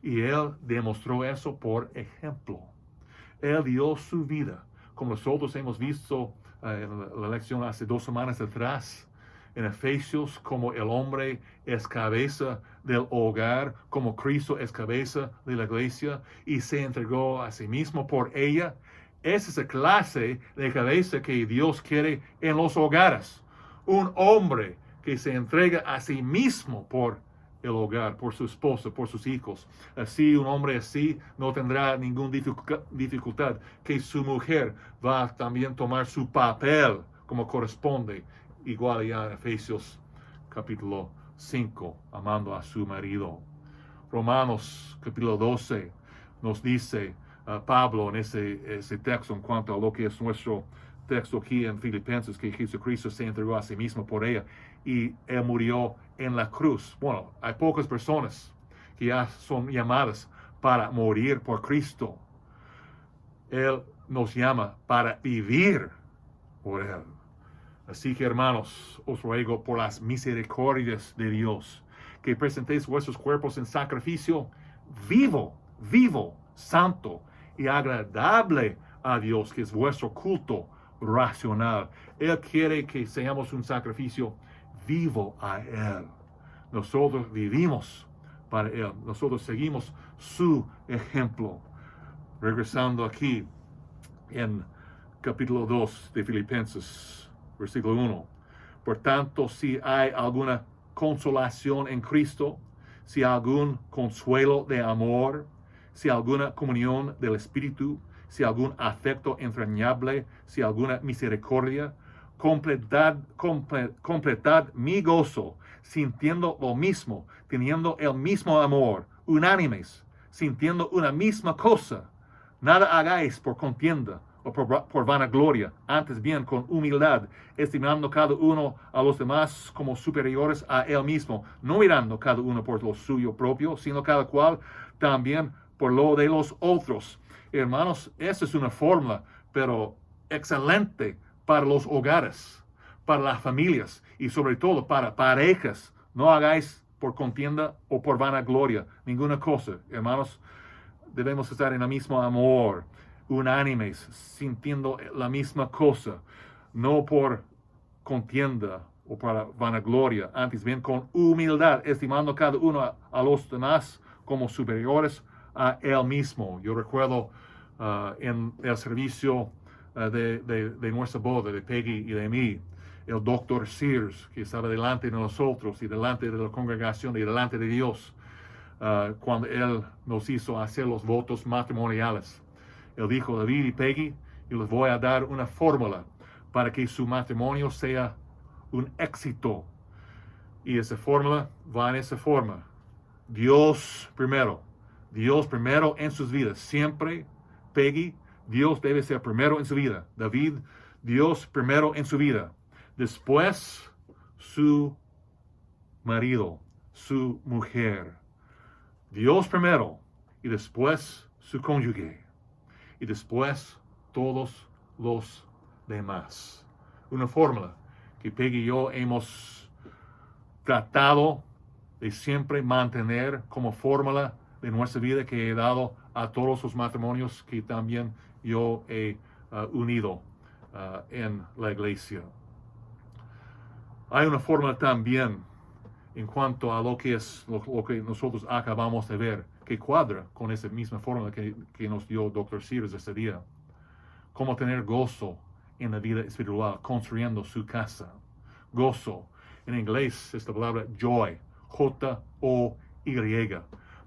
Y Él demostró eso por ejemplo. Él dio su vida, como nosotros hemos visto en la lección hace 2 semanas atrás, en Efesios, como el hombre es cabeza del hogar, como Cristo es cabeza de la iglesia, y se entregó a sí mismo por ella. Esa es la clase de cabeza que Dios quiere en los hogares. Un hombre que se entrega a sí mismo por el hogar, por su esposa, por sus hijos. Así, un hombre así no tendrá ninguna dificultad que su mujer va a también tomar su papel como corresponde, igual ya en Efesios capítulo 5, amando a su marido. Romanos capítulo 12 nos dice, Pablo en ese texto en cuanto a lo que es nuestro texto aquí en Filipenses, que Jesucristo se entregó a sí mismo por ella y Él murió en la cruz. Bueno, hay pocas personas que ya son llamadas para morir por Cristo. Él nos llama para vivir por Él. Así que, hermanos, os ruego por las misericordias de Dios que presentéis vuestros cuerpos en sacrificio vivo, santo y agradable a Dios, que es vuestro culto racional. Él quiere que seamos un sacrificio vivo a Él. Nosotros vivimos para Él. Nosotros seguimos su ejemplo. Regresando aquí en capítulo 2 de Filipenses, versículo 1. Por tanto, si hay alguna consolación en Cristo, si hay algún consuelo de amor, si hay alguna comunión del Espíritu, si hay algún afecto entrañable, si hay alguna misericordia, completad mi gozo, sintiendo lo mismo, teniendo el mismo amor, unánimes, sintiendo una misma cosa. Nada hagáis por contienda o por vanagloria, antes bien con humildad, estimando cada uno a los demás como superiores a él mismo, no mirando cada uno por lo suyo propio, sino cada cual también por lo de los otros. Hermanos, esa es una fórmula, pero excelente para los hogares, para las familias y sobre todo para parejas. No hagáis por contienda o por vanagloria ninguna cosa, hermanos. Debemos estar en el mismo amor, unánimes, sintiendo la misma cosa, no por contienda o para vanagloria, antes bien con humildad, estimando cada uno a los demás como superiores a él mismo. Yo recuerdo en el servicio de nuestra boda, de Peggy y de mí, el doctor Sears, que estaba delante de nosotros y delante de la congregación y delante de Dios, cuando Él nos hizo hacer los votos matrimoniales. Él dijo: David y Peggy, yo les voy a dar una fórmula para que su matrimonio sea un éxito. Y esa fórmula va en esa forma: Dios primero en sus vidas. Siempre, Peggy, Dios debe ser primero en su vida. David, Dios primero en su vida. Después, su marido, su mujer. Dios primero y después su cónyuge y después todos los demás. Una fórmula que Peggy y yo hemos tratado de siempre mantener como fórmula de nuestra vida, que he dado a todos los matrimonios que también yo he unido en la iglesia. Hay una fórmula también en cuanto a lo que es lo que nosotros acabamos de ver, que cuadra con esa misma fórmula que nos dio Dr. Sears ese día. Cómo tener gozo en la vida espiritual, construyendo su casa. Gozo. En inglés, esta palabra joy, J-O-Y.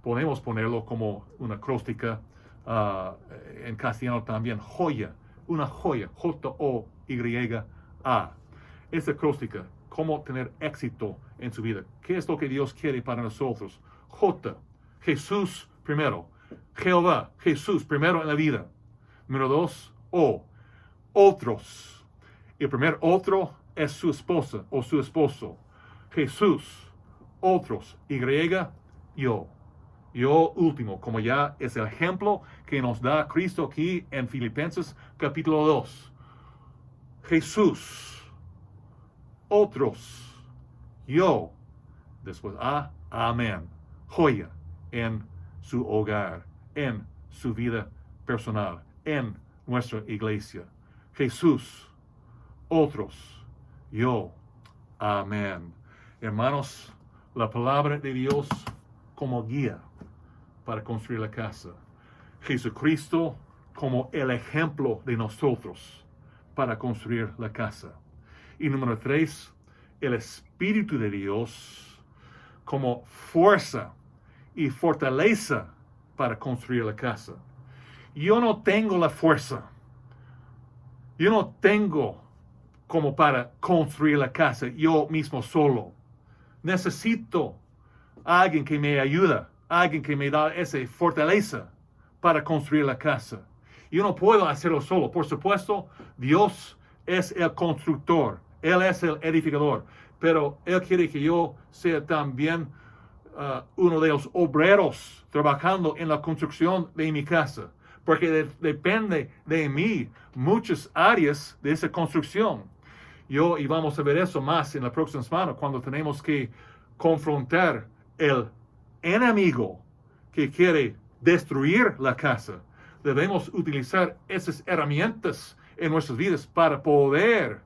Podemos ponerlo como una acróstica, en castellano también, joya. Una joya, J-O-Y-A. Esta acróstica, cómo tener éxito en su vida. ¿Qué es lo que Dios quiere para nosotros? J, Jesús primero. Jehová, Jesús primero en la vida. Número 2, O, otros. El primer otro es su esposa o su esposo. Jesús, otros. Y, yo. Yo último, como ya es el ejemplo que nos da Cristo aquí en Filipenses capítulo 2. Jesús, otros, yo, después amén, joya en su hogar, en su vida personal, en nuestra iglesia. Jesús, otros, yo, amén. Hermanos, la palabra de Dios como guía para construir la casa. Jesucristo como el ejemplo de nosotros para construir la casa. Y número 3, el Espíritu de Dios como fuerza y fortaleza para construir la casa. Yo no tengo la fuerza. Yo no tengo como para construir la casa yo mismo solo. Necesito a alguien que me ayuda, alguien que me da esa fortaleza para construir la casa. Yo no puedo hacerlo solo. Por supuesto, Dios es el constructor. Él es el edificador. Pero Él quiere que yo sea también uno de los obreros trabajando en la construcción de mi casa. Porque depende de mí muchas áreas de esa construcción. Y vamos a ver eso más en la próxima semana cuando tenemos que confrontar el enemigo que quiere destruir la casa. Debemos utilizar esas herramientas en nuestras vidas para poder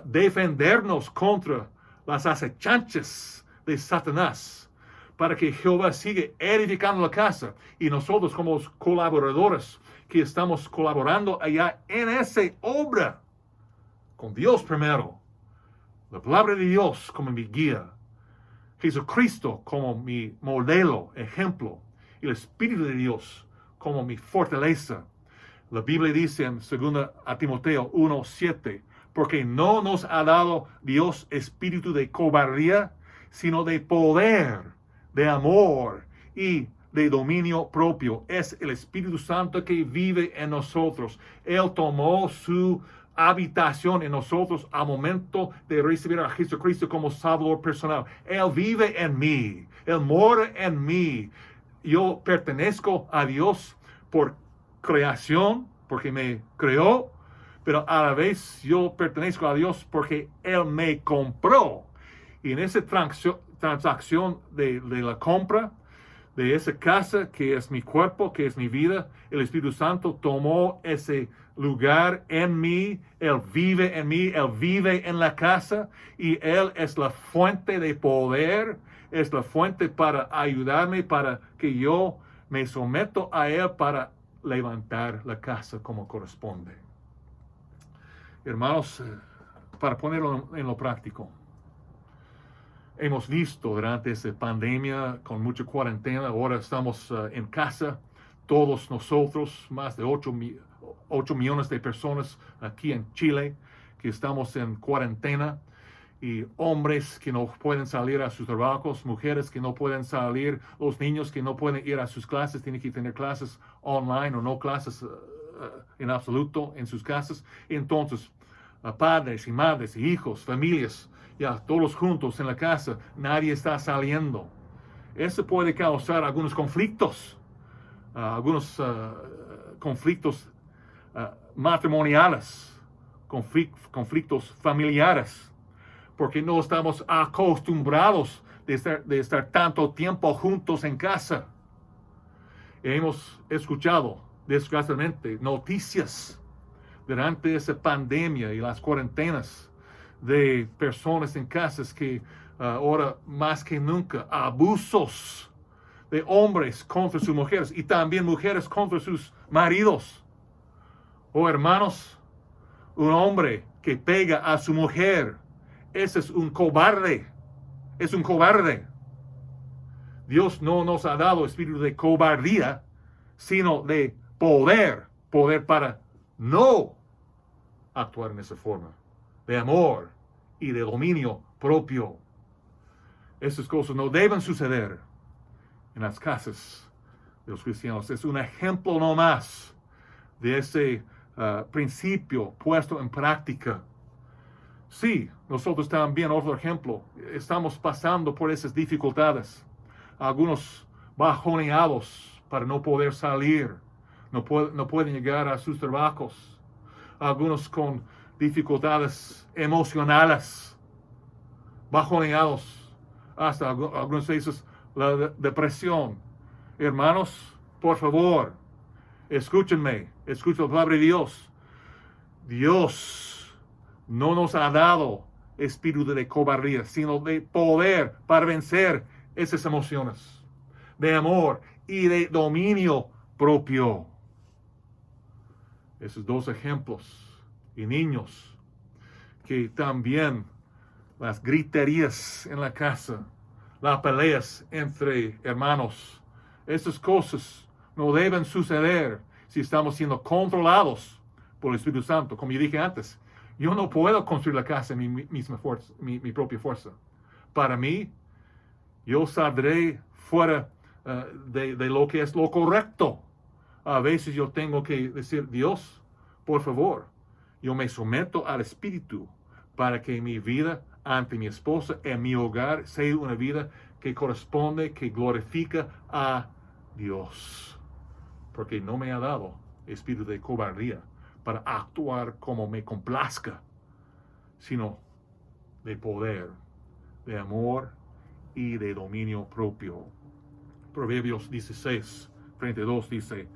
defendernos contra las acechanzas de Satanás, para que Jehová siga edificando la casa y nosotros como los colaboradores que estamos colaborando allá en esa obra, con Dios primero, la palabra de Dios como mi guía, Jesucristo como mi modelo, ejemplo, y el Espíritu de Dios como mi fortaleza. La Biblia dice en 2 Timoteo 1:7, porque no nos ha dado Dios espíritu de cobardía, sino de poder, de amor y de dominio propio. Es el Espíritu Santo que vive en nosotros. Él tomó su habitación en nosotros al momento de recibir a Jesucristo como Salvador personal. Él vive en mí. Él mora en mí. Yo pertenezco a Dios por creación, porque me creó, pero a la vez yo pertenezco a Dios porque Él me compró. Y en esa transacción de la compra de esa casa, que es mi cuerpo, que es mi vida, el Espíritu Santo tomó ese lugar en mí. Él vive en mí, Él vive en la casa, y Él es la fuente de poder, es la fuente para ayudarme, para que yo me someto a Él para levantar la casa como corresponde. Hermanos, para ponerlo en lo práctico, hemos visto durante esta pandemia con mucha cuarentena, ahora estamos en casa, todos nosotros, más de 8 millones de personas aquí en Chile, que estamos en cuarentena, y hombres que no pueden salir a sus trabajos, mujeres que no pueden salir, los niños que no pueden ir a sus clases, tienen que tener clases online o no clases en absoluto en sus casas. Entonces, padres y madres y hijos, familias, ya todos juntos en la casa, nadie está saliendo. Eso puede causar algunos conflictos, conflictos matrimoniales, conflictos familiares, porque no estamos acostumbrados de estar tanto tiempo juntos en casa. Hemos escuchado, desgraciadamente, noticias durante esa pandemia y las cuarentenas de personas en casas que ahora más que nunca abusos de hombres contra sus mujeres y también mujeres contra sus maridos. Oh, hermanos, un hombre que pega a su mujer, ese es un cobarde, es un cobarde. Dios no nos ha dado espíritu de cobardía, sino de poder para no actuar en esa forma, de amor y de dominio propio. Esas cosas no deben suceder en las casas de los cristianos. Es un ejemplo no más de ese principio puesto en práctica. Sí, nosotros también, otro ejemplo, estamos pasando por esas dificultades. Algunos bajoneados para no poder salir, no pueden llegar a sus trabajos. Algunos con dificultades emocionales, bajoneados, hasta algunas veces la depresión. Hermanos, por favor, escúchenme, escuchen la palabra de Dios. Dios no nos ha dado espíritu de cobardía, sino de poder para vencer esas emociones, de amor y de dominio propio. Esos dos ejemplos. Y niños, que también las griterías en la casa, las peleas entre hermanos, esas cosas no deben suceder si estamos siendo controlados por el Espíritu Santo. Como yo dije antes, yo no puedo construir la casa en mi propia fuerza. Para mí, yo saldré fuera de lo que es lo correcto. A veces yo tengo que decir, Dios, por favor, yo me someto al Espíritu para que mi vida ante mi esposa en mi hogar sea una vida que corresponde, que glorifica a Dios. Porque no me ha dado espíritu de cobardía para actuar como me complazca, sino de poder, de amor y de dominio propio. Proverbios 16:32 dice,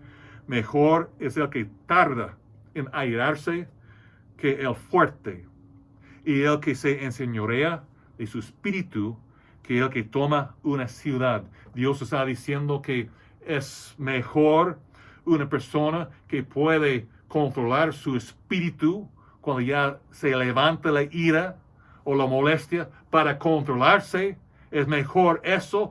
mejor es el que tarda en airarse que el fuerte, y el que se enseñorea de su espíritu que el que toma una ciudad. Dios está diciendo que es mejor una persona que puede controlar su espíritu cuando ya se levanta la ira o la molestia para controlarse. Es mejor eso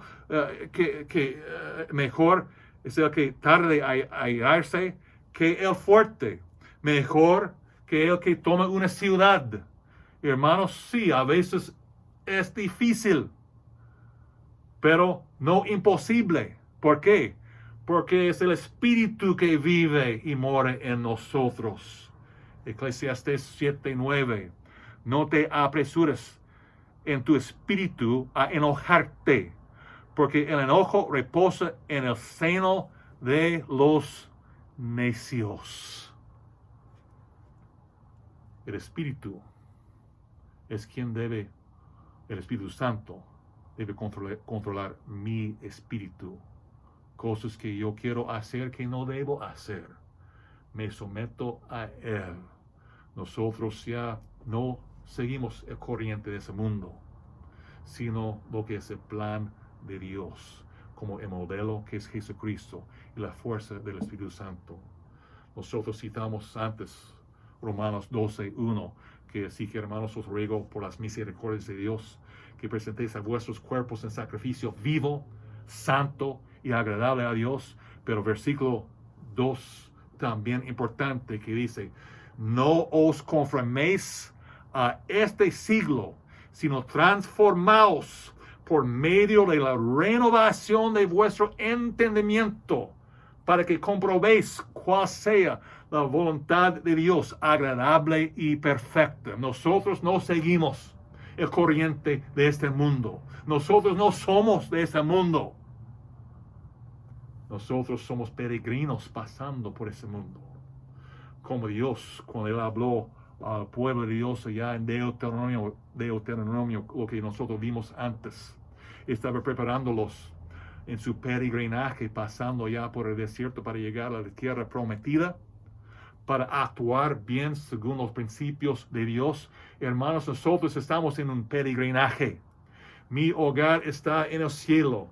mejor es el que tarde a airarse que el fuerte. Mejor que el que toma una ciudad. Hermanos, sí, a veces es difícil, pero no imposible. ¿Por qué? Porque es el Espíritu que vive y mora en nosotros. Eclesiastés 7:9. No te apresures en tu espíritu a enojarte, porque el enojo reposa en el seno de los necios. El Espíritu es quien debe, el Espíritu Santo debe controlar mi espíritu. Cosas que yo quiero hacer que no debo hacer. Me someto a Él. Nosotros ya no seguimos el corriente de ese mundo, sino lo que es el plan de Dios, como el modelo que es Jesucristo y la fuerza del Espíritu Santo. Nosotros citamos antes Romanos 12:1, que así que hermanos os ruego por las misericordias de Dios que presentéis a vuestros cuerpos en sacrificio vivo, santo y agradable a Dios. Pero versículo 2 también importante que dice, no os conforméis a este siglo, sino transformaos por medio de la renovación de vuestro entendimiento, para que comprobéis cuál sea la voluntad de Dios, agradable y perfecta. Nosotros no seguimos el corriente de este mundo. Nosotros no somos de este mundo. Nosotros somos peregrinos pasando por ese mundo. Como Dios, cuando Él habló al pueblo de Dios allá en Deuteronomio, lo que nosotros vimos antes, estaba preparándolos en su peregrinaje, pasando ya por el desierto para llegar a la tierra prometida, para actuar bien según los principios de Dios. Hermanos, nosotros estamos en un peregrinaje. Mi hogar está en el cielo.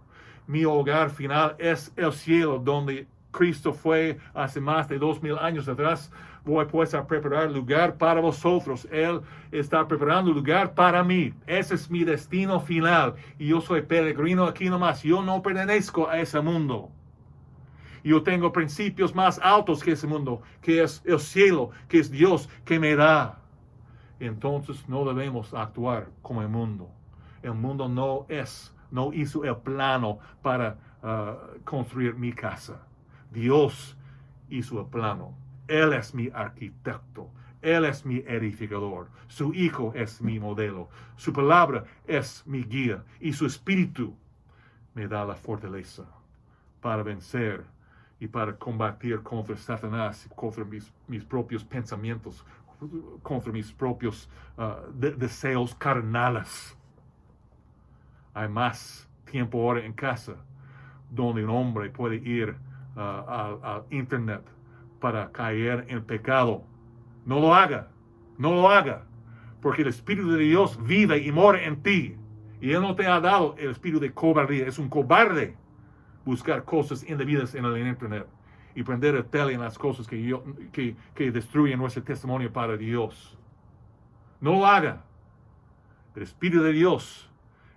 Mi hogar final es el cielo, donde Cristo fue hace más de 2000 años atrás. Voy pues a preparar lugar para vosotros. Él está preparando lugar para mí. Ese es mi destino final. Y yo soy peregrino aquí nomás. Yo no pertenezco a ese mundo. Yo tengo principios más altos que ese mundo, que es el cielo, que es Dios que me da. Entonces no debemos actuar como el mundo. El mundo no hizo el plano para construir mi casa. Dios hizo el plano. Él es mi arquitecto. Él es mi edificador. Su Hijo es mi modelo. Su palabra es mi guía. Y su Espíritu me da la fortaleza para vencer y para combatir contra Satanás, contra mis propios pensamientos, contra mis propios deseos carnales. Hay más tiempo ahora en casa donde un hombre puede ir al internet para caer en pecado. No lo haga, no lo haga, porque el Espíritu de Dios vive y mora en ti. Y Él no te ha dado el espíritu de cobardía. Es un cobarde buscar cosas indebidas en el internet y prender el tele en las cosas que destruyen nuestro testimonio para Dios. No lo haga. El Espíritu de Dios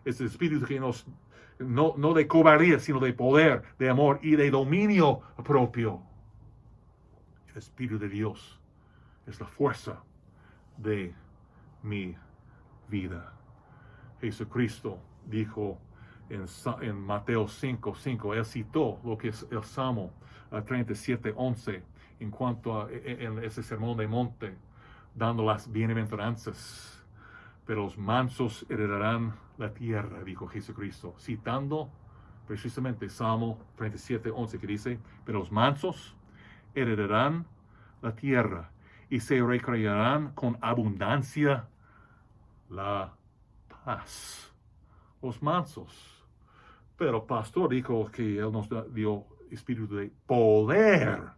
es el Espíritu que no de cobardía, sino de poder, de amor y de dominio propio. El Espíritu de Dios es la fuerza de mi vida. Jesucristo dijo en Mateo 5:5. Él citó lo que es el Salmo 37:11 en cuanto a en ese sermón de monte, dando las bienaventuranzas. Pero los mansos heredarán la tierra, dijo Jesucristo, citando precisamente Salmo 37:11, que dice, pero los mansos heredarán la tierra y se recrearán con abundancia la paz. Los mansos. Pero el pastor dijo que él nos dio espíritu de poder.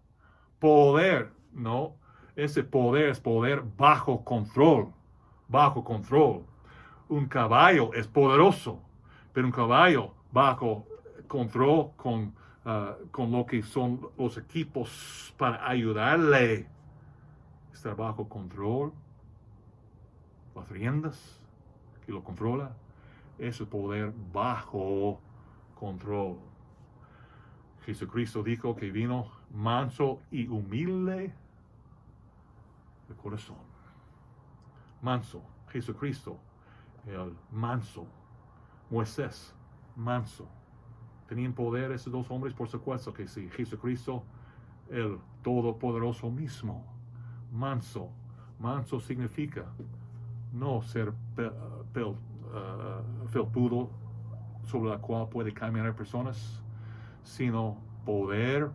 Poder, no. Ese poder es poder bajo control. Bajo control. Un caballo es poderoso, pero un caballo bajo control con lo que son los equipos para ayudarle. Estar bajo control. Las riendas que lo controla. Ese poder bajo control. Jesucristo dijo que vino manso y humilde de corazón. Manso. Jesucristo, el manso. Moisés, manso. ¿Tenían poder esos dos hombres? Por supuesto que sí. Jesucristo, el todopoderoso mismo. Manso. Manso significa no ser felpudo sobre la cual puede caminar personas, sino poder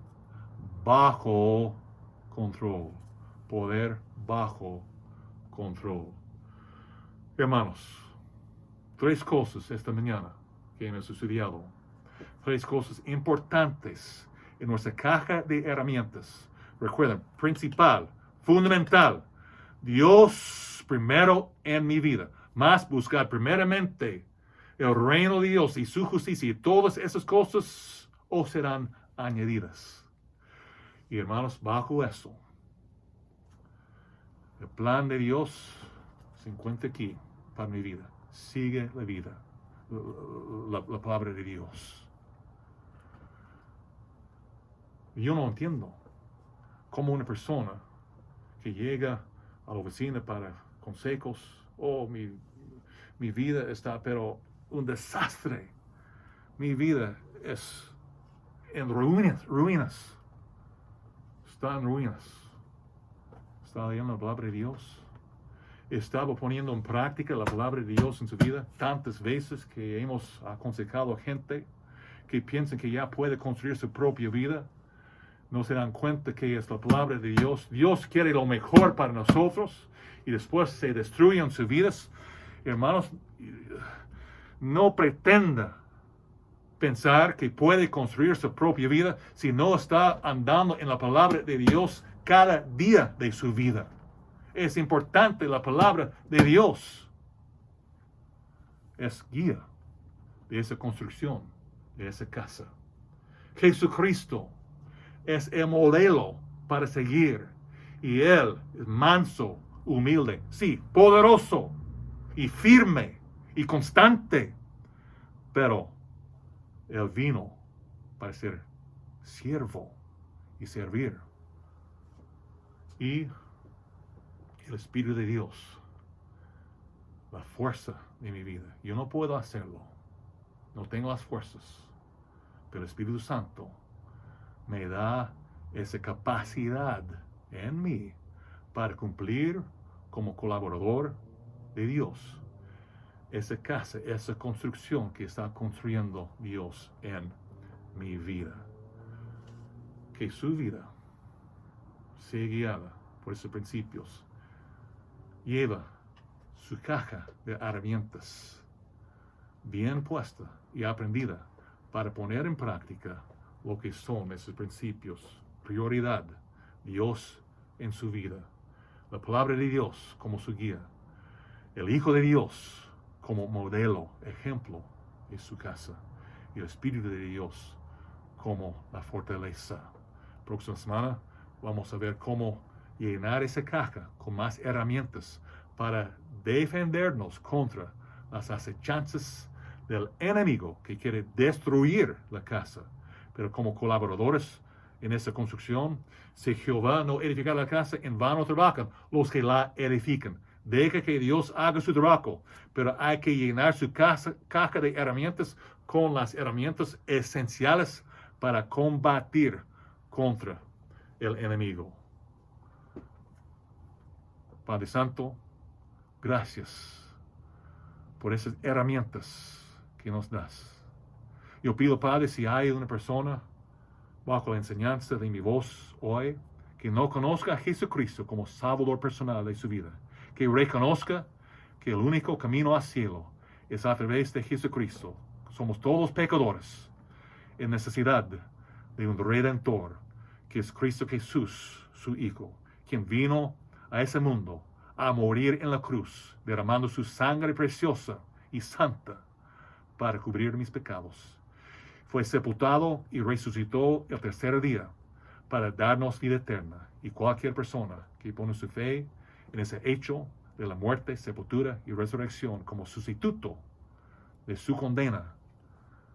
bajo control. Poder bajo control. Hermanos, 3 cosas esta mañana que hemos estudiado. 3 cosas importantes en nuestra caja de herramientas. Recuerden, principal, fundamental, Dios primero en mi vida. Más buscar primeramente el reino de Dios y su justicia, y todas esas cosas os serán añadidas. Y hermanos, bajo eso, el plan de Dios se encuentra aquí para mi vida. Sigue la vida, la palabra de Dios. Yo no entiendo cómo una persona que llega a la oficina para consejos, mi vida está, pero un desastre. Mi vida es en ruinas. Está en ruinas. Está leyendo la palabra de Dios. Estaba poniendo en práctica la palabra de Dios en su vida tantas veces que hemos aconsejado a gente que piensan que ya puede construir su propia vida. No se dan cuenta que es la palabra de Dios. Dios quiere lo mejor para nosotros y después se destruyen sus vidas. Hermanos, no pretenda pensar que puede construir su propia vida si no está andando en la palabra de Dios cada día de su vida. Es importante la palabra de Dios. Es guía de esa construcción, de esa casa. Jesucristo es el modelo para seguir. Y Él es manso, humilde, sí, poderoso y firme y constante. Pero Él vino para ser siervo y servir. Y el Espíritu de Dios, la fuerza de mi vida. Yo no puedo hacerlo. No tengo las fuerzas. Pero el Espíritu Santo me da esa capacidad en mí para cumplir como colaborador de Dios esa casa, esa construcción que está construyendo Dios en mi vida. Que su vida sea guiada por esos principios. Lleva su caja de herramientas bien puesta y aprendida para poner en práctica lo que son esos principios. Prioridad, Dios en su vida. La palabra de Dios como su guía. El Hijo de Dios como modelo, ejemplo de su casa. Y el Espíritu de Dios como la fortaleza. Próxima semana vamos a ver cómo llenar esa caja con más herramientas para defendernos contra las acechanzas del enemigo que quiere destruir la casa. Pero como colaboradores en esa construcción, si Jehová no edifica la casa, en vano trabajan los que la edifican. Deja que Dios haga su trabajo, pero hay que llenar su caja de herramientas con las herramientas esenciales para combatir contra el enemigo. Padre Santo, gracias por esas herramientas que nos das. Yo pido, Padre, si hay una persona bajo la enseñanza de mi voz hoy que no conozca a Jesucristo como Salvador personal de su vida, que reconozca que el único camino al cielo es a través de Jesucristo. Somos todos pecadores en necesidad de un Redentor, que es Cristo Jesús, su Hijo, quien vino a ese mundo a morir en la cruz, derramando su sangre preciosa y santa para cubrir mis pecados. Fue sepultado y resucitó el tercer día para darnos vida eterna. Y cualquier persona que pone su fe en ese hecho de la muerte, sepultura y resurrección como sustituto de su condena,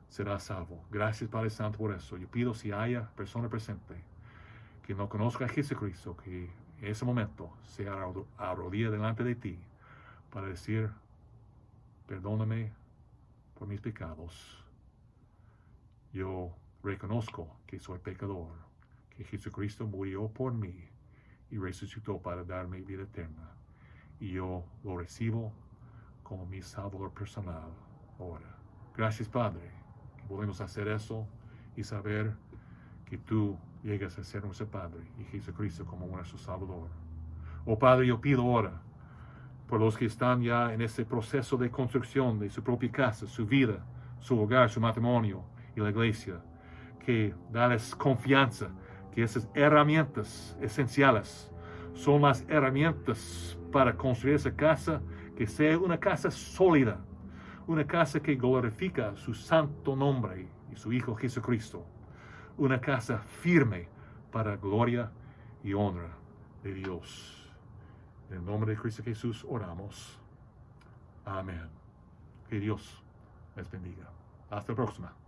será salvo. Gracias, Padre Santo, por eso. Yo pido, si haya persona presente que no conozca a Jesucristo, que en ese momento se arrodille delante de ti para decir, perdóname por mis pecados. Yo reconozco que soy pecador, que Jesucristo murió por mí y resucitó para darme vida eterna. Y yo lo recibo como mi Salvador personal ahora. Gracias, Padre, que podemos hacer eso y saber que tú llegas a ser nuestro Padre y Jesucristo como nuestro Salvador. Oh Padre, yo pido ahora por los que están ya en ese proceso de construcción de su propia casa, su vida, su hogar, su matrimonio y la iglesia, que dales confianza que esas herramientas esenciales son las herramientas para construir esa casa, que sea una casa sólida, una casa que glorifica su santo nombre y su Hijo Jesucristo, una casa firme para gloria y honra de Dios. En el nombre de Cristo Jesús oramos. Amén. Que Dios les bendiga. Hasta la próxima.